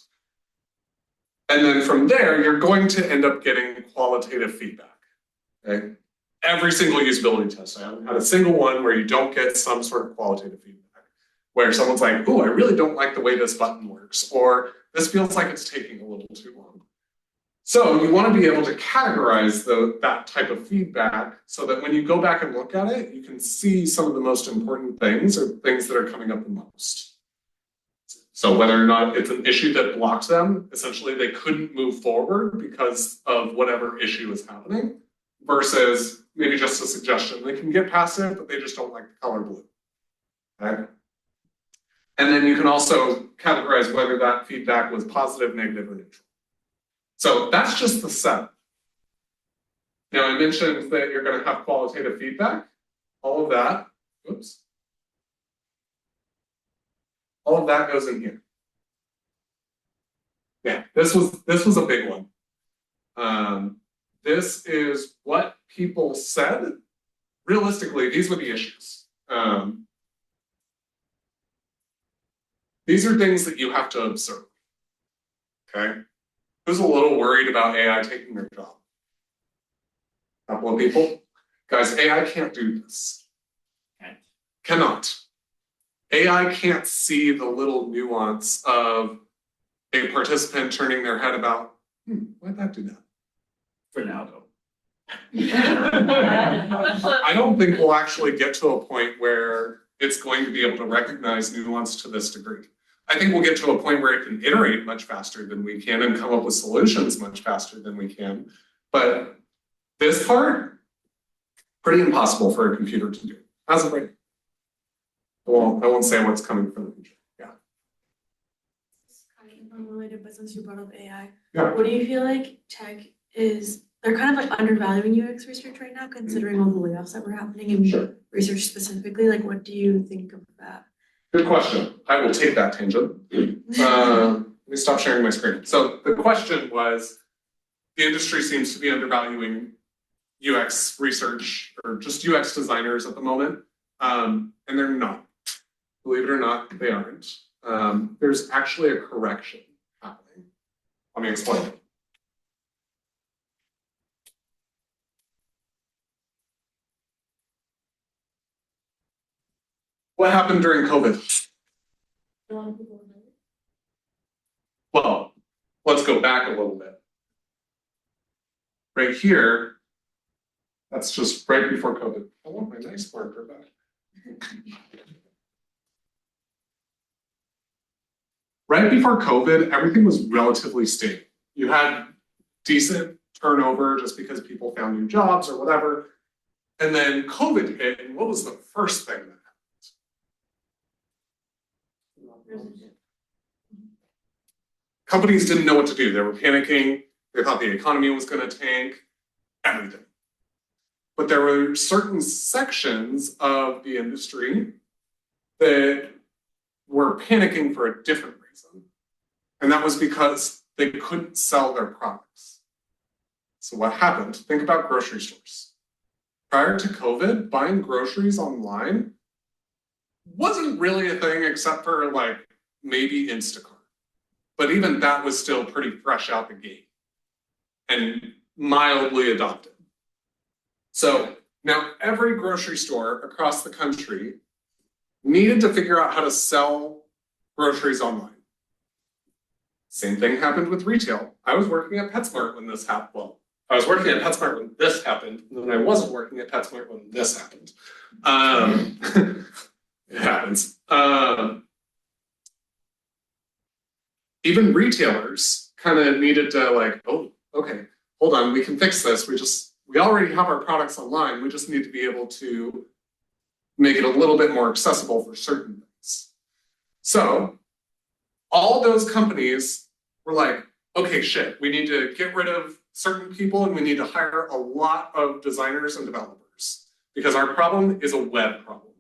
Speaker 1: And then from there, you're going to end up getting qualitative feedback. Okay? Every single usability test, I haven't had a single one where you don't get some sort of qualitative feedback, where someone's like, oh, I really don't like the way this button works, or this feels like it's taking a little too long. So you want to be able to categorize that type of feedback so that when you go back and look at it, you can see some of the most important things or things that are coming up the most. So whether or not it's an issue that blocked them, essentially they couldn't move forward because of whatever issue is happening, versus maybe just a suggestion. They can get past it, but they just don't like the color blue. Okay? And then you can also categorize whether that feedback was positive, negative, or neutral. So that's just the setup. Now I mentioned that you're going to have qualitative feedback. All of that, oops. All of that goes in here. Yeah, this was a big one. This is what people said. Realistically, these were the issues. These are things that you have to observe. Okay? Who's a little worried about AI taking their job? A couple of people? Guys, AI can't do this. Cannot. AI can't see the little nuance of a participant turning their head about, why'd that do that?
Speaker 2: For now, though.
Speaker 1: I don't think we'll actually get to a point where it's going to be able to recognize nuance to this degree. I think we'll get to a point where it can iterate much faster than we can and come up with solutions much faster than we can. But this part, pretty impossible for a computer to do as of right now. I won't say what's coming from the future. Yeah.
Speaker 5: It's kind of unrelated, but since you brought up AI,
Speaker 1: Yeah.
Speaker 5: what do you feel like they're kind of like undervaluing UX research right now, considering all the layoffs that were happening in
Speaker 1: Sure.
Speaker 5: research specifically? Like, what do you think of that?
Speaker 1: Good question. I will take that tangent. Let me stop sharing my screen. So the question was, the industry seems to be undervaluing UX research or just UX designers at the moment, and they're not. Believe it or not, they aren't. There's actually a correction happening. Let me explain it. What happened during COVID?
Speaker 5: A lot of people are like,
Speaker 1: Well, let's go back a little bit. Right here, that's just right before COVID. I want my nice marker back. Right before COVID, everything was relatively stable. You had decent turnover just because people found new jobs or whatever. And then COVID hit, and what was the first thing that happened? Companies didn't know what to do. They were panicking. They thought the economy was going to tank, everything. But there were certain sections of the industry that were panicking for a different reason. And that was because they couldn't sell their products. So what happened? Think about grocery stores. Prior to COVID, buying groceries online wasn't really a thing except for like maybe Instacart. But even that was still pretty fresh out the gate and mildly adopted. So now every grocery store across the country needed to figure out how to sell groceries online. Same thing happened with retail. I was working at PetSmart when this happened. Well, I was working at PetSmart when this happened, and then I wasn't working at PetSmart when this happened. It happens. Even retailers kind of needed to like, oh, okay, hold on, we can fix this. We already have our products online. We just need to be able to make it a little bit more accessible for certain things. So all those companies were like, okay, shit, we need to get rid of certain people and we need to hire a lot of designers and developers because our problem is a web problem.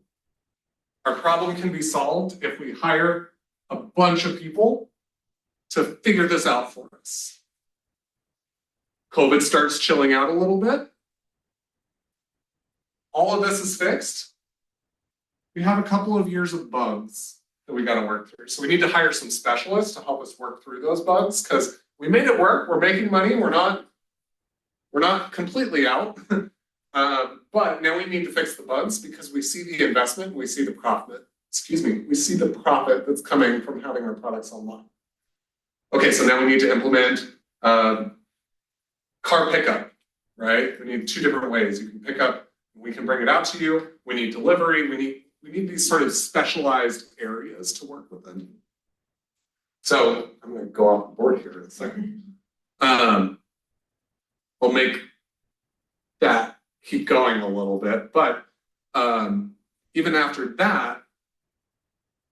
Speaker 1: Our problem can be solved if we hire a bunch of people to figure this out for us. COVID starts chilling out a little bit. All of this is fixed. We have a couple of years of bugs that we got to work through. So we need to hire some specialists to help us work through those bugs because we made it work. We're making money. We're not completely out. But now we need to fix the bugs because we see the investment, we see the profit. We see the profit that's coming from having our products online. Okay, so now we need to implement car pickup, right? We need two different ways. You can pick up, we can bring it out to you. We need delivery. We need these sort of specialized areas to work within. So I'm going to go off the board here in a second. We'll make that keep going a little bit, but even after that,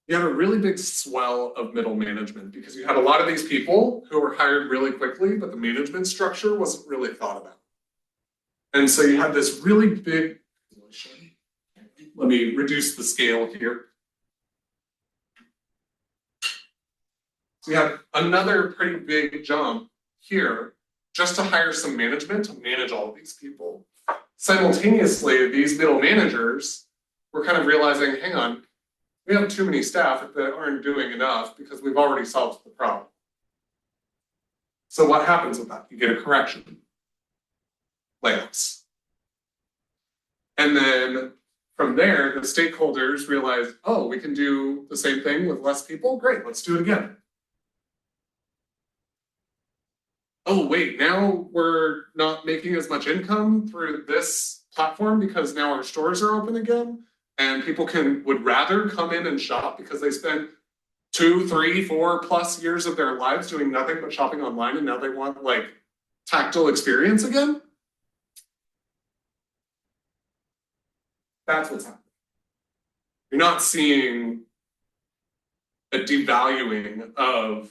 Speaker 1: you have a really big swell of middle management because you had a lot of these people who were hired really quickly, but the management structure wasn't really thought about. And so you had this really big, let me reduce the scale here. So you have another pretty big jump here just to hire some management to manage all of these people. Simultaneously, these middle managers were kind of realizing, hang on, we have too many staff that aren't doing enough because we've already solved the problem. So what happens with that? You get a correction. Layoffs. And then from there, the stakeholders realize, oh, we can do the same thing with less people? Great, let's do it again. Oh, wait, now we're not making as much income through this platform because now our stores are open again and people would rather come in and shop because they spent 2, 3, 4+ years of their lives doing nothing but shopping online and now they want like tactile experience again. That's what's happening. You're not seeing a devaluing of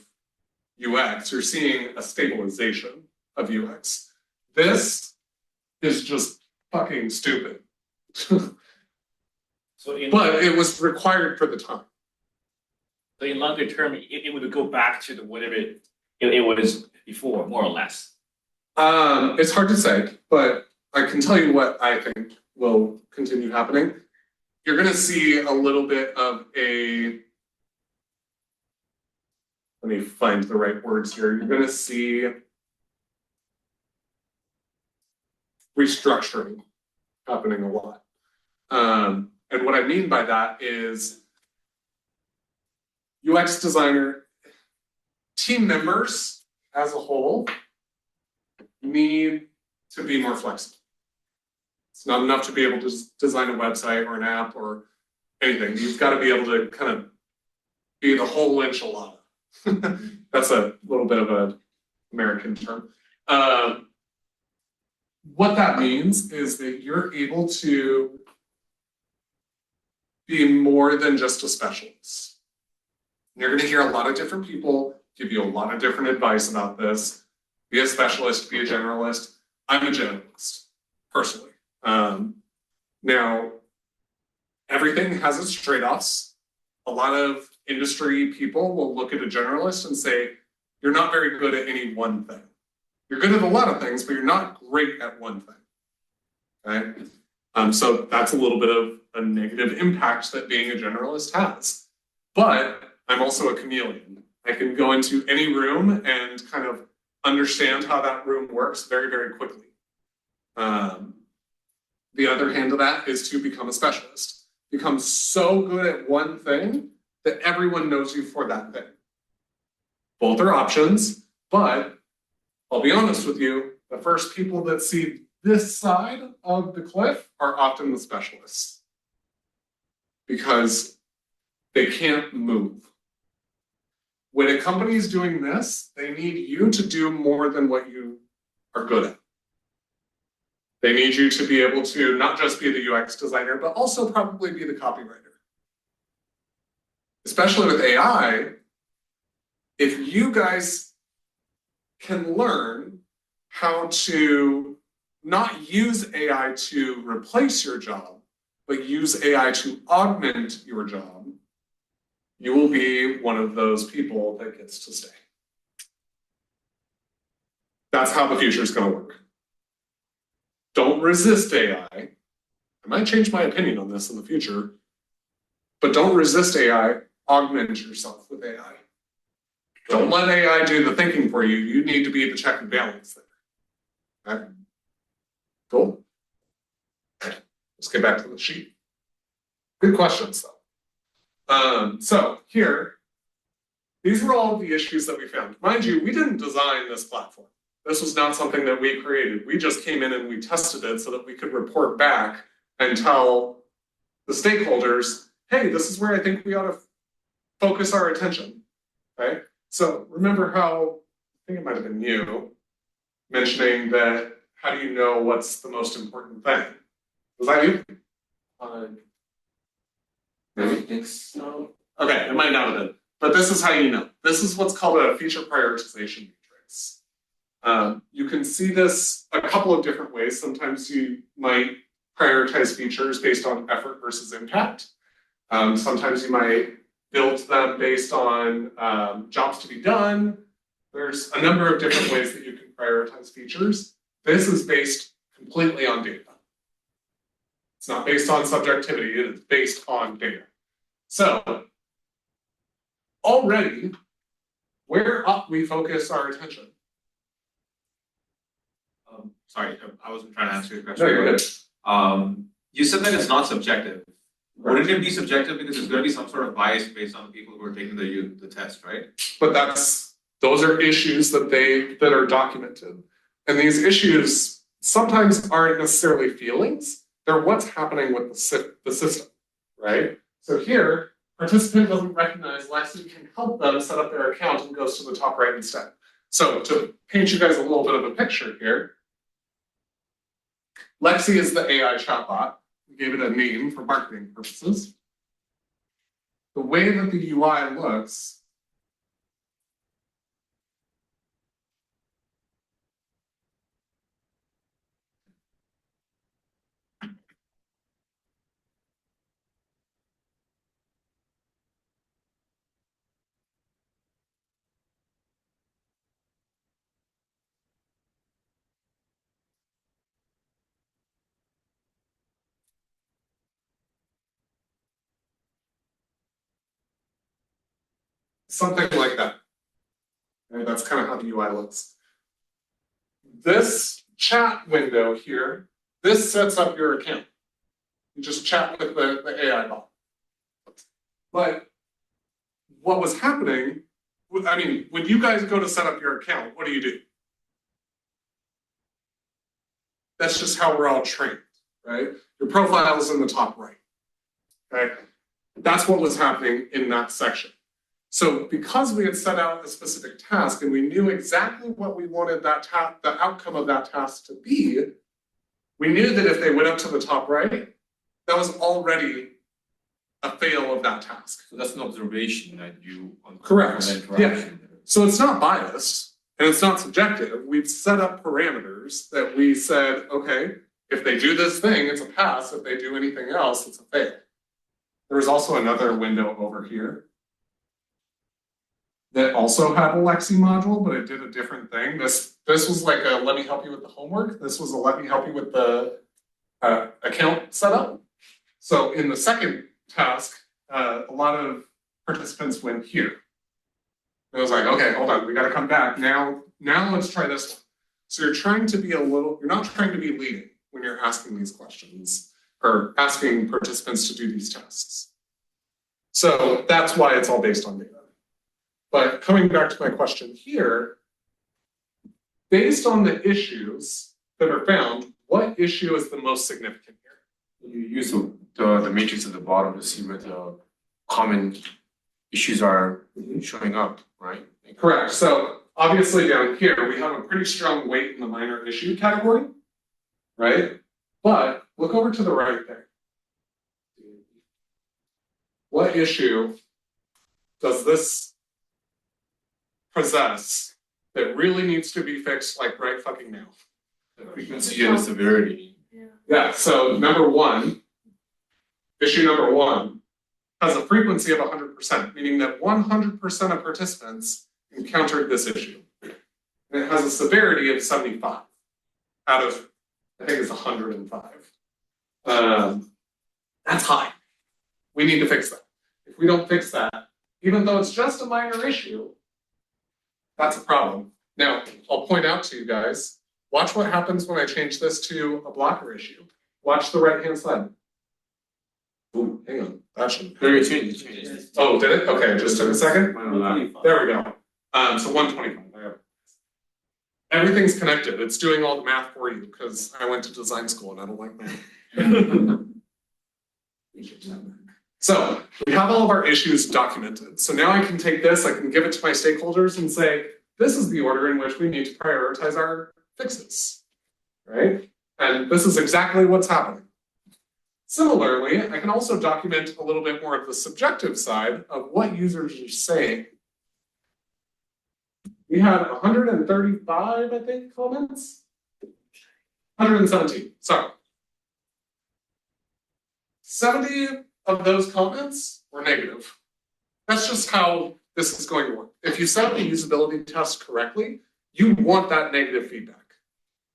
Speaker 1: UX, you're seeing a stabilization of UX. This is just fucking stupid. But it was required for the time.
Speaker 2: So in longer term, it would go back to whatever it was before, more or less.
Speaker 1: It's hard to say, but I can tell you what I think will continue happening. You're going to see a little bit of a, let me find the right words here. You're going to see restructuring happening a lot. And what I mean by that is UX designer, team members as a whole need to be more flexible. It's not enough to be able to design a website or an app or anything. You've got to be able to kind of be the whole enchilada. That's a little bit of an American term. What that means is that you're able to be more than just a specialist. You're going to hear a lot of different people give you a lot of different advice about this. Be a specialist, be a generalist. I'm a generalist, personally. Now, everything has its trade-offs. A lot of industry people will look at a generalist and say, you're not very good at any one thing. You're good at a lot of things, but you're not great at one thing. Okay? So that's a little bit of a negative impact that being a generalist has. But I'm also a chameleon. I can go into any room and kind of understand how that room works very, very quickly. The other hand of that is to become a specialist. Become so good at one thing that everyone knows you for that thing. Both are options, but I'll be honest with you, the first people that see this side of the cliff are often the specialists because they can't move. When a company is doing this, they need you to do more than what you are good at. They need you to be able to not just be the UX designer, but also probably be the copywriter. Especially with AI, if you guys can learn how to not use AI to replace your job, but use AI to augment your job, you will be one of those people that gets to stay. That's how the future is going to work. Don't resist AI. I might change my opinion on this in the future, but don't resist AI. Augment yourself with AI. Don't let AI do the thinking for you. You need to be the check and balance there. Okay? Cool. Okay. Let's get back to the sheet. Good questions, though. So here, these were all of the issues that we found. Mind you, we didn't design this platform. This was not something that we created. We just came in and we tested it so that we could report back and tell the stakeholders, hey, this is where I think we ought to focus our attention. Okay? So remember how, I think it might have been you, mentioning that how do you know what's the most important thing? Was that you? Maybe.
Speaker 3: think so.
Speaker 1: Okay, it might not have been. But this is how you know. This is what's called a feature prioritization matrix. You can see this a couple of different ways. Sometimes you might prioritize features based on effort versus impact. Sometimes you might build them based on jobs to be done. There's a number of different ways that you can prioritize features. This is based completely on data. It's not based on subjectivity, it is based on data. So, already, where ought we focus our attention?
Speaker 3: Sorry, I wasn't trying to answer your question.
Speaker 1: No, you're good.
Speaker 3: You said that it's not subjective. Wouldn't it be subjective because there's going to be some sort of bias based on the people who are taking the test, right?
Speaker 1: But those are issues that are documented. And these issues sometimes aren't necessarily feelings, they're what's happening with the system, right? So here, participant doesn't recognize Lexi can help them set up their account and goes to the top right instead. So to paint you guys a little bit of a picture here, Lexi is the AI chatbot. We gave it a name for marketing purposes. The way that the UI looks, something like that. And that's kind of how the UI looks. This chat window here, this sets up your account. You just chat with the AI bot. But what was happening, I mean, when you guys go to set up your account, what do? That's just how we're all trained, right? Your profile is in the top right, okay? That's what was happening in that section. So because we had set out a specific task and we knew exactly what we wanted the outcome of that task to be, we knew that if they went up to the top right, that was already a fail of that task.
Speaker 3: So that's an observation that you
Speaker 1: correct. Yeah. So it's not biased and it's not subjective. We've set up parameters that we said, okay, if they do this thing, it's a pass. If they do anything else, it's a fail. There's also another window over here that also had a Lexi module, but it did a different thing. This was like a let me help you with the homework. This was a let me help you with the account setup. So in the second task, a lot of participants went here. It was like, okay, hold on, we got to come back. Now let's try this one. So you're not trying to be leading when you're asking these questions or asking participants to do these tasks. So that's why it's all based on data. But coming back to my question here, based on the issues that are found, what issue is the most significant here?
Speaker 3: You use the matrix at the bottom to see where the common issues are showing up, right?
Speaker 1: Correct. So obviously down here, we have a pretty strong weight in the minor issue category, right? But look over to the right there. What issue does this possess that really needs to be fixed like right fucking now?
Speaker 3: The frequency and the severity.
Speaker 1: Yeah, so issue number one has a frequency of 100%, meaning that 100% of participants encountered this issue. And it has a severity of 75 out of, I think it's 105. That's high. We need to fix that. If we don't fix that, even though it's just a minor issue, that's a problem. Now, I'll point out to you guys, watch what happens when I change this to a blocker issue. Watch the right-hand side. Ooh, hang on. That shouldn't.
Speaker 3: There you change it.
Speaker 1: Oh, did it? Okay, just took a second. There we go. So 125. Everything's connected. It's doing all the math for you because I went to design school and I don't like math. So we have all of our issues documented. So now I can take this, I can give it to my stakeholders and say, this is the order in which we need to prioritize our fixes, right? And this is exactly what's happening. Similarly, I can also document a little bit more of the subjective side of what users are saying. We had 135, I think, comments. 117, sorry. 70 of those comments were negative. That's just how this is going to work. If you set up the usability test correctly, you want that negative feedback.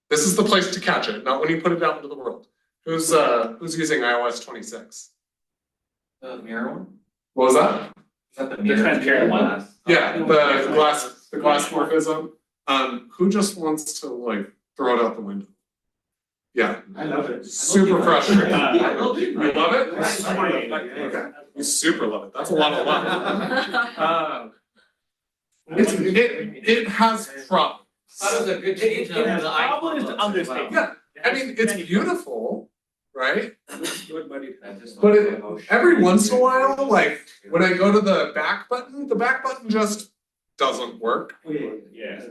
Speaker 1: This is the place to catch it, not when you put it out into the world. Who's using iOS 26?
Speaker 3: The mirror one?
Speaker 1: What was that?
Speaker 3: Is that the
Speaker 2: The
Speaker 3: mirror?
Speaker 2: transparent one?
Speaker 1: Yeah, the glass morphism. Who just wants to like throw it out the window? Yeah.
Speaker 2: I love it.
Speaker 1: Super frustrating.
Speaker 2: I
Speaker 1: love it. You love it? Okay. You super love it. That's a lot of love. It has problems.
Speaker 3: That was a good change.
Speaker 2: The problem is to understand.
Speaker 1: Yeah, I mean it's beautiful, right?
Speaker 3: But
Speaker 1: Every once in a while, like when I go to the back button just doesn't work.
Speaker 2: Yeah.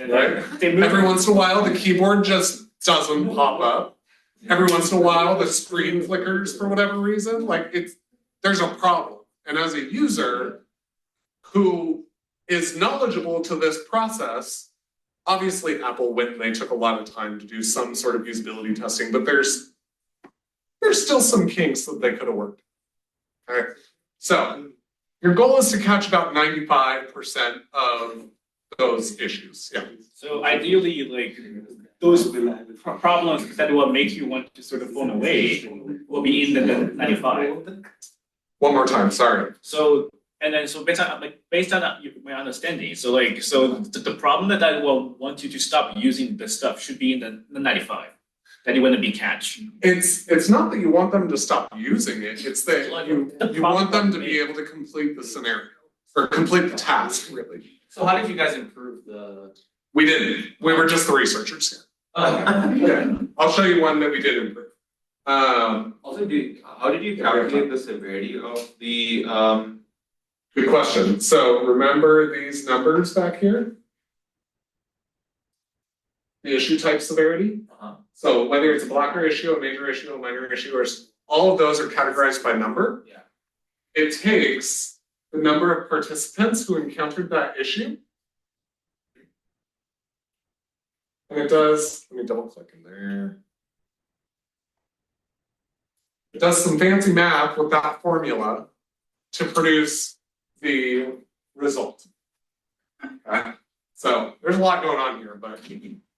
Speaker 1: Right? Every once in a while, the keyboard just doesn't pop up. Every once in a while, the screen flickers for whatever reason. Like there's a problem. And as a user who is knowledgeable to this process, obviously Apple went and they took a lot of time to do some sort of usability testing, but there's still some kinks that they could have worked. Okay. So your goal is to catch about 95% of those issues. Yeah.
Speaker 2: So ideally, like those problems that will make you want to sort of phone away will be in the 95.
Speaker 1: One more time, sorry.
Speaker 2: So based on my understanding, so the problem that I will want you to stop using the stuff should be in the 95. That you want to be catch.
Speaker 1: It's not that you want them to stop using it, it's that you want them to be able to complete the scenario or complete the task, really.
Speaker 3: So how did you guys improve the?
Speaker 1: We didn't. We were just the researchers here. Yeah. I'll show you one that we did improve.
Speaker 3: Also, how did you calculate the severity of the
Speaker 1: Good question. So remember these numbers back here? The issue type severity? So whether it's a blocker issue, a major issue, a minor issue, or all of those are categorized by number.
Speaker 3: Yeah.
Speaker 1: It takes the number of participants who encountered that issue. And it does, let me double click in there. It does some fancy math with that formula to produce the result. Okay. So there's a lot going on here, but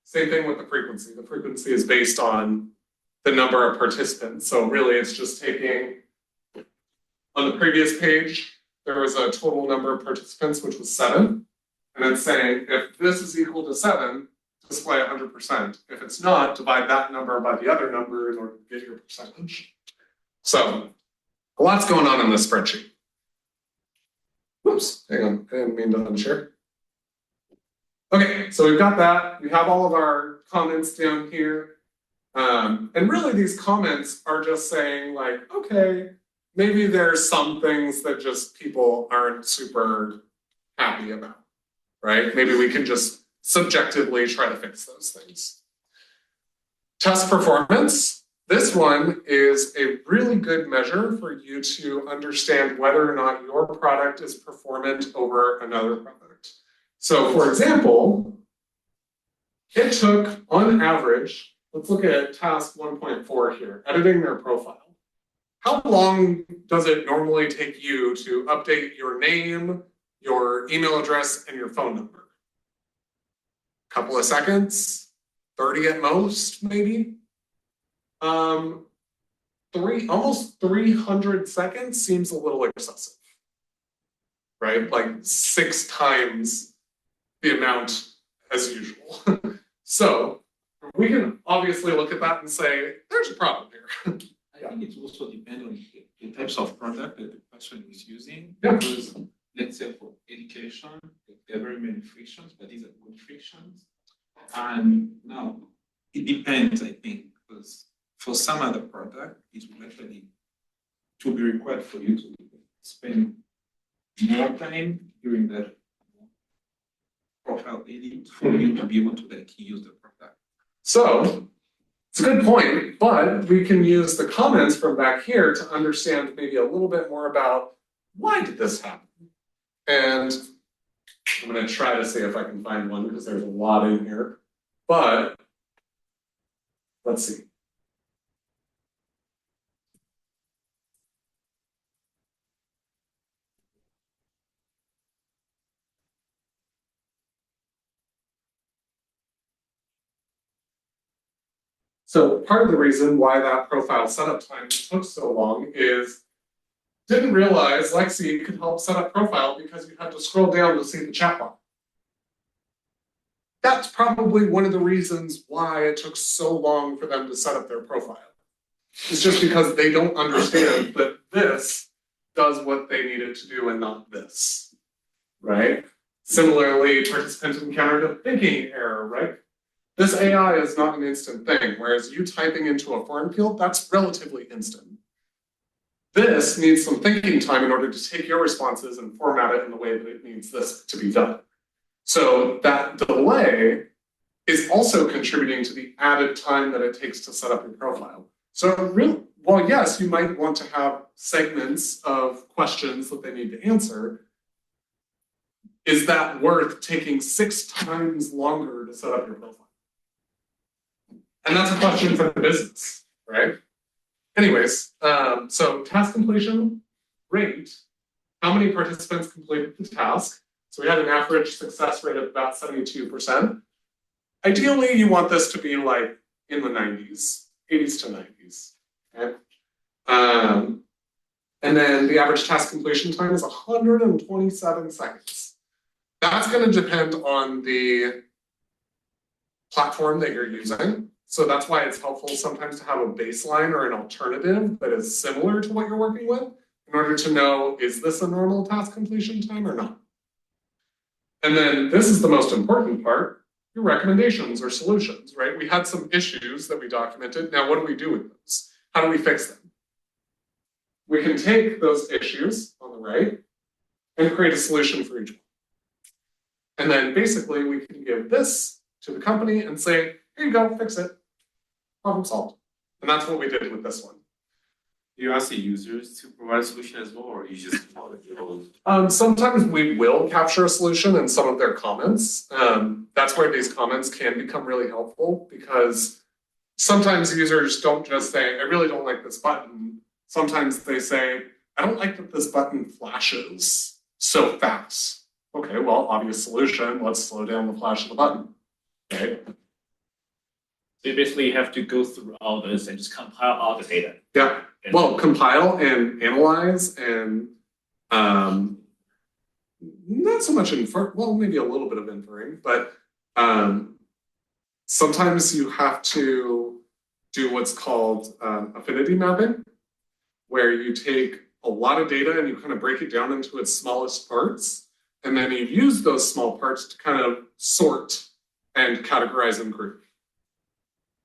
Speaker 1: same thing with the frequency. The frequency is based on the number of participants. So really it's just taking, on the previous page, there was a total number of participants, which was 7. And it's saying, if this is equal to 7, display 100%. If it's not, divide that number by the other number in order to get your percentage. So a lot's going on in this spreadsheet. Whoops, hang on, I didn't mean to unshare. Okay, so we've got that. We have all of our comments down here. And really these comments are just saying like, okay, maybe there's some things that just people aren't super happy about, right? Maybe we can just subjectively try to fix those things. Test performance. This one is a really good measure for you to understand whether or not your product is performant over another product. So for example, it took on average, let's look at task 1.4 here, editing their profile. How long does it normally take you to update your name, your email address, and your phone number? A couple of seconds, 30 at most, maybe. Almost 300 seconds seems a little excessive, right? Like 6 times the amount as usual. So we can obviously look at that and say, there's a problem here.
Speaker 3: I think it also depends on the types of product that the person is using.
Speaker 1: Yeah.
Speaker 3: Because let's say for education, there are very many frictions, but these are good frictions. And now it depends, I think, because for some other product, it will actually to be required for you to spend more time during that profile edit for you to be able to like use the product.
Speaker 1: So it's a good point, but we can use the comments from back here to understand maybe a little bit more about why did this happen? And I'm going to try to see if I can find one because there's a lot in here, but let's see. So part of the reason why that profile setup time took so long is didn't realize Lexi could help set up profile because you had to scroll down to see the chat bar. That's probably one of the reasons why it took so long for them to set up their profile. It's just because they don't understand that this does what they needed to do and not this, right? Similarly, participants encountered a thinking error, right? This AI is not an instant thing, whereas you typing into a form field, that's relatively instant. This needs some thinking time in order to take your responses and format it in the way that it needs this to be done. So that delay is also contributing to the added time that it takes to set up your profile. So really, well, yes, you might want to have segments of questions that they need to answer. Is that worth taking 6 times longer to set up your profile? And that's a question for the business, right? Anyways, so task completion rate, how many participants completed the task? So we had an average success rate of about 72%. Ideally, you want this to be like in the 90s, 80s to 90s, okay? And then the average task completion time is 127 seconds. That's going to depend on the platform that you're using. So that's why it's helpful sometimes to have a baseline or an alternative that is similar to what you're working with in order to know, is this a normal task completion time or not? And then this is the most important part, your recommendations or solutions, right? We had some issues that we documented. Now, what do we do with those? How do we fix them? We can take those issues on the right and create a solution for each one. And then basically we can give this to the company and say, here you go, fix it. Problem solved. And that's what we did with this one.
Speaker 7: You ask the users to provide a solution as well, or you just follow your own?
Speaker 1: Sometimes we will capture a solution in some of their comments. That's where these comments can become really helpful because sometimes users don't just say, I really don't like this button. Sometimes they say, I don't like that this button flashes so fast. Okay, well, obvious solution, let's slow down the flash of the button, right?
Speaker 2: So you basically have to go through all this and just compile all the data.
Speaker 1: Yeah, well, compile and analyze and not so much infer, well, maybe a little bit of inferring, but sometimes you have to do what's called affinity mapping, where you take a lot of data and you kind of break it down into its smallest parts, and then you use those small parts to kind of sort and categorize and group.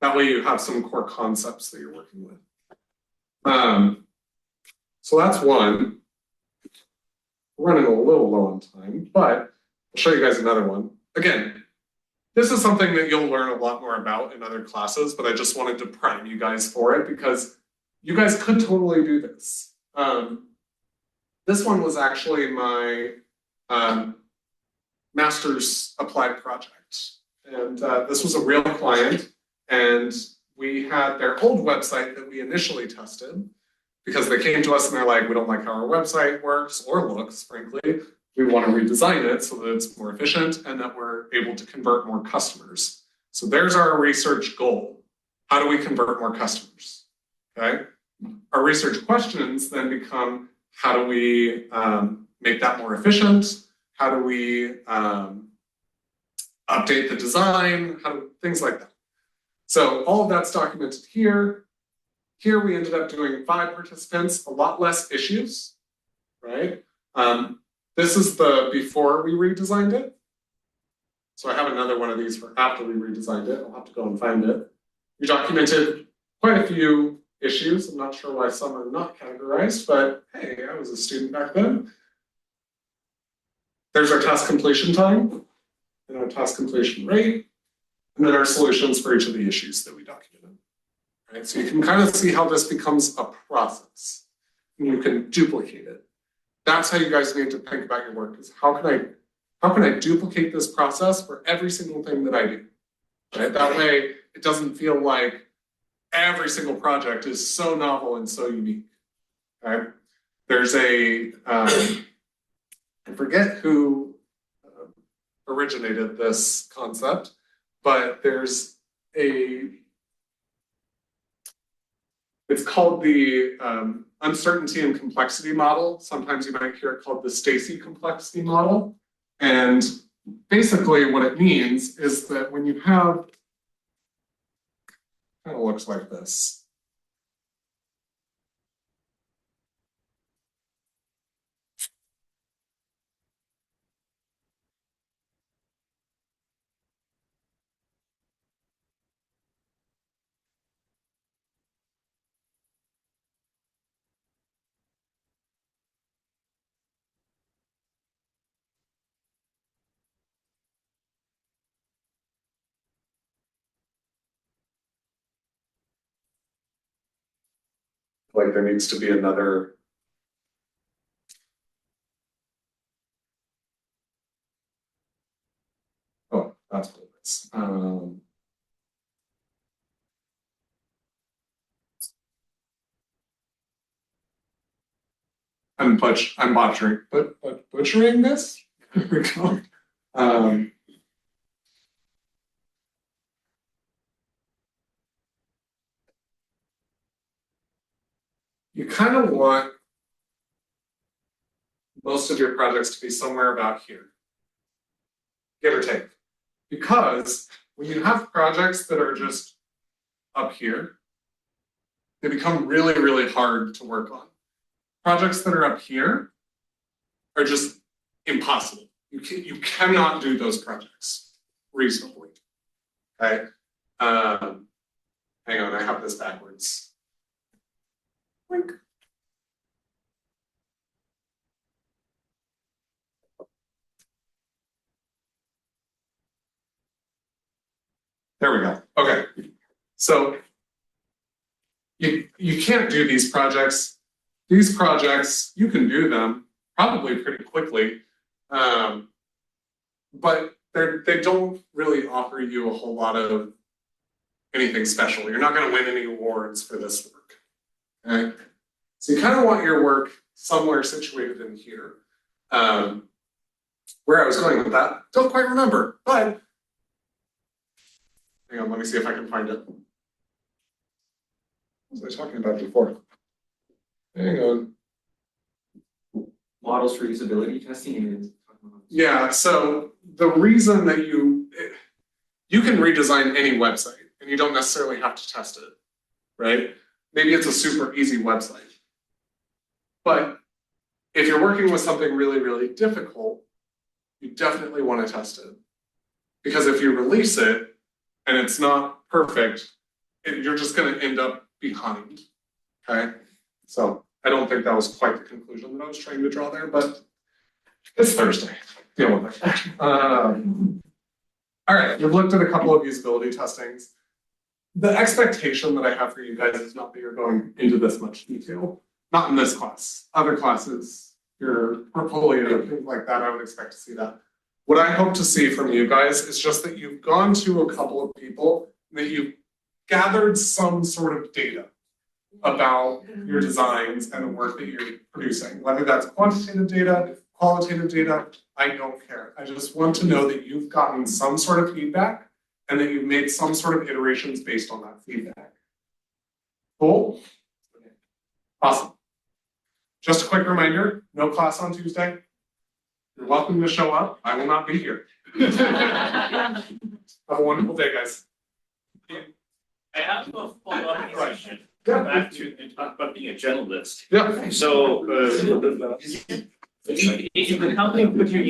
Speaker 1: That way you have some core concepts that you're working with. So that's one. We're running a little low on time, but I'll show you guys another one. Again, this is something that you'll learn a lot more about in other classes, but I just wanted to prime you guys for it because you guys could totally do this. This one was actually my master's applied project. And this was a real client, and we had their old website that we initially tested because they came to us and they're like, we don't like how our website works or looks, frankly. We want to redesign it so that it's more efficient and that we're able to convert more customers. So there's our research goal. How do we convert more customers? Okay. Our research questions then become, how do we make that more efficient? How do we update the design? Things like that. So all of that's documented here. Here we ended up doing 5 participants, a lot less issues, right? This is the before we redesigned it. So I have another one of these for after we redesigned it. I'll have to go and find it. We documented quite a few issues. I'm not sure why some are not categorized, but hey, I was a student back then. There's our task completion time and our task completion rate, and then our solutions for each of the issues that we documented. Right? So you can kind of see how this becomes a process, and you can duplicate it. That's how you guys need to think about your work, is how can I duplicate this process for every single thing that I do? Right? That way, it doesn't feel like every single project is so novel and so unique. Right? There's a, I forget who originated this concept, but there's it's called the uncertainty and complexity model. Sometimes you might hear it called the Stacy complexity model. And basically what it means is that when you have, kind of looks like this. Like there needs to be another. Oh, that's what it is. I'm butchering this. There we go. You kind of want most of your projects to be somewhere about here, give or take. Because when you have projects that are just up here, they become really, really hard to work on. Projects that are up here are just impossible. You cannot do those projects reasonably. Okay. Hang on, I have this backwards. Link. There we go. Okay. So you can't do these projects. These projects, you can do them probably pretty quickly, but they don't really offer you a whole lot of anything special. You're not going to win any awards for this work. Okay? So you kind of want your work somewhere situated in here. Where I was going with that, don't quite remember, but hang on, let me see if I can find it. What was I talking about before? Hang on.
Speaker 7: Models for usability testing.
Speaker 1: Yeah, so the reason that you can redesign any website and you don't necessarily have to test it, right? Maybe it's a super easy website. But if you're working with something really, really difficult, you definitely want to test it. Because if you release it and it's not perfect, you're just going to end up behind, okay? So I don't think that was quite the conclusion that I was trying to draw there, but it's Thursday. Deal with it. All right, we've looked at a couple of usability testings. The expectation that I have for you guys is not that you're going into this much detail. Not in this class. Other classes, your portfolio, things like that, I would expect to see that. What I hope to see from you guys is just that you've gone to a couple of people, that you've gathered some sort of data about your designs and the work that you're producing. Whether that's quantitative data, qualitative data, I don't care. I just want to know that you've gotten some sort of feedback and that you've made some sort of iterations based on that feedback. Cool? Awesome. Just a quick reminder, no class on Tuesday. You're welcome to show up. I will not be here. Have a wonderful day, guys.
Speaker 2: I have a follow-up question.
Speaker 1: Yeah.
Speaker 2: Back to talk about being a generalist.
Speaker 1: Yeah.
Speaker 2: So, if the company put you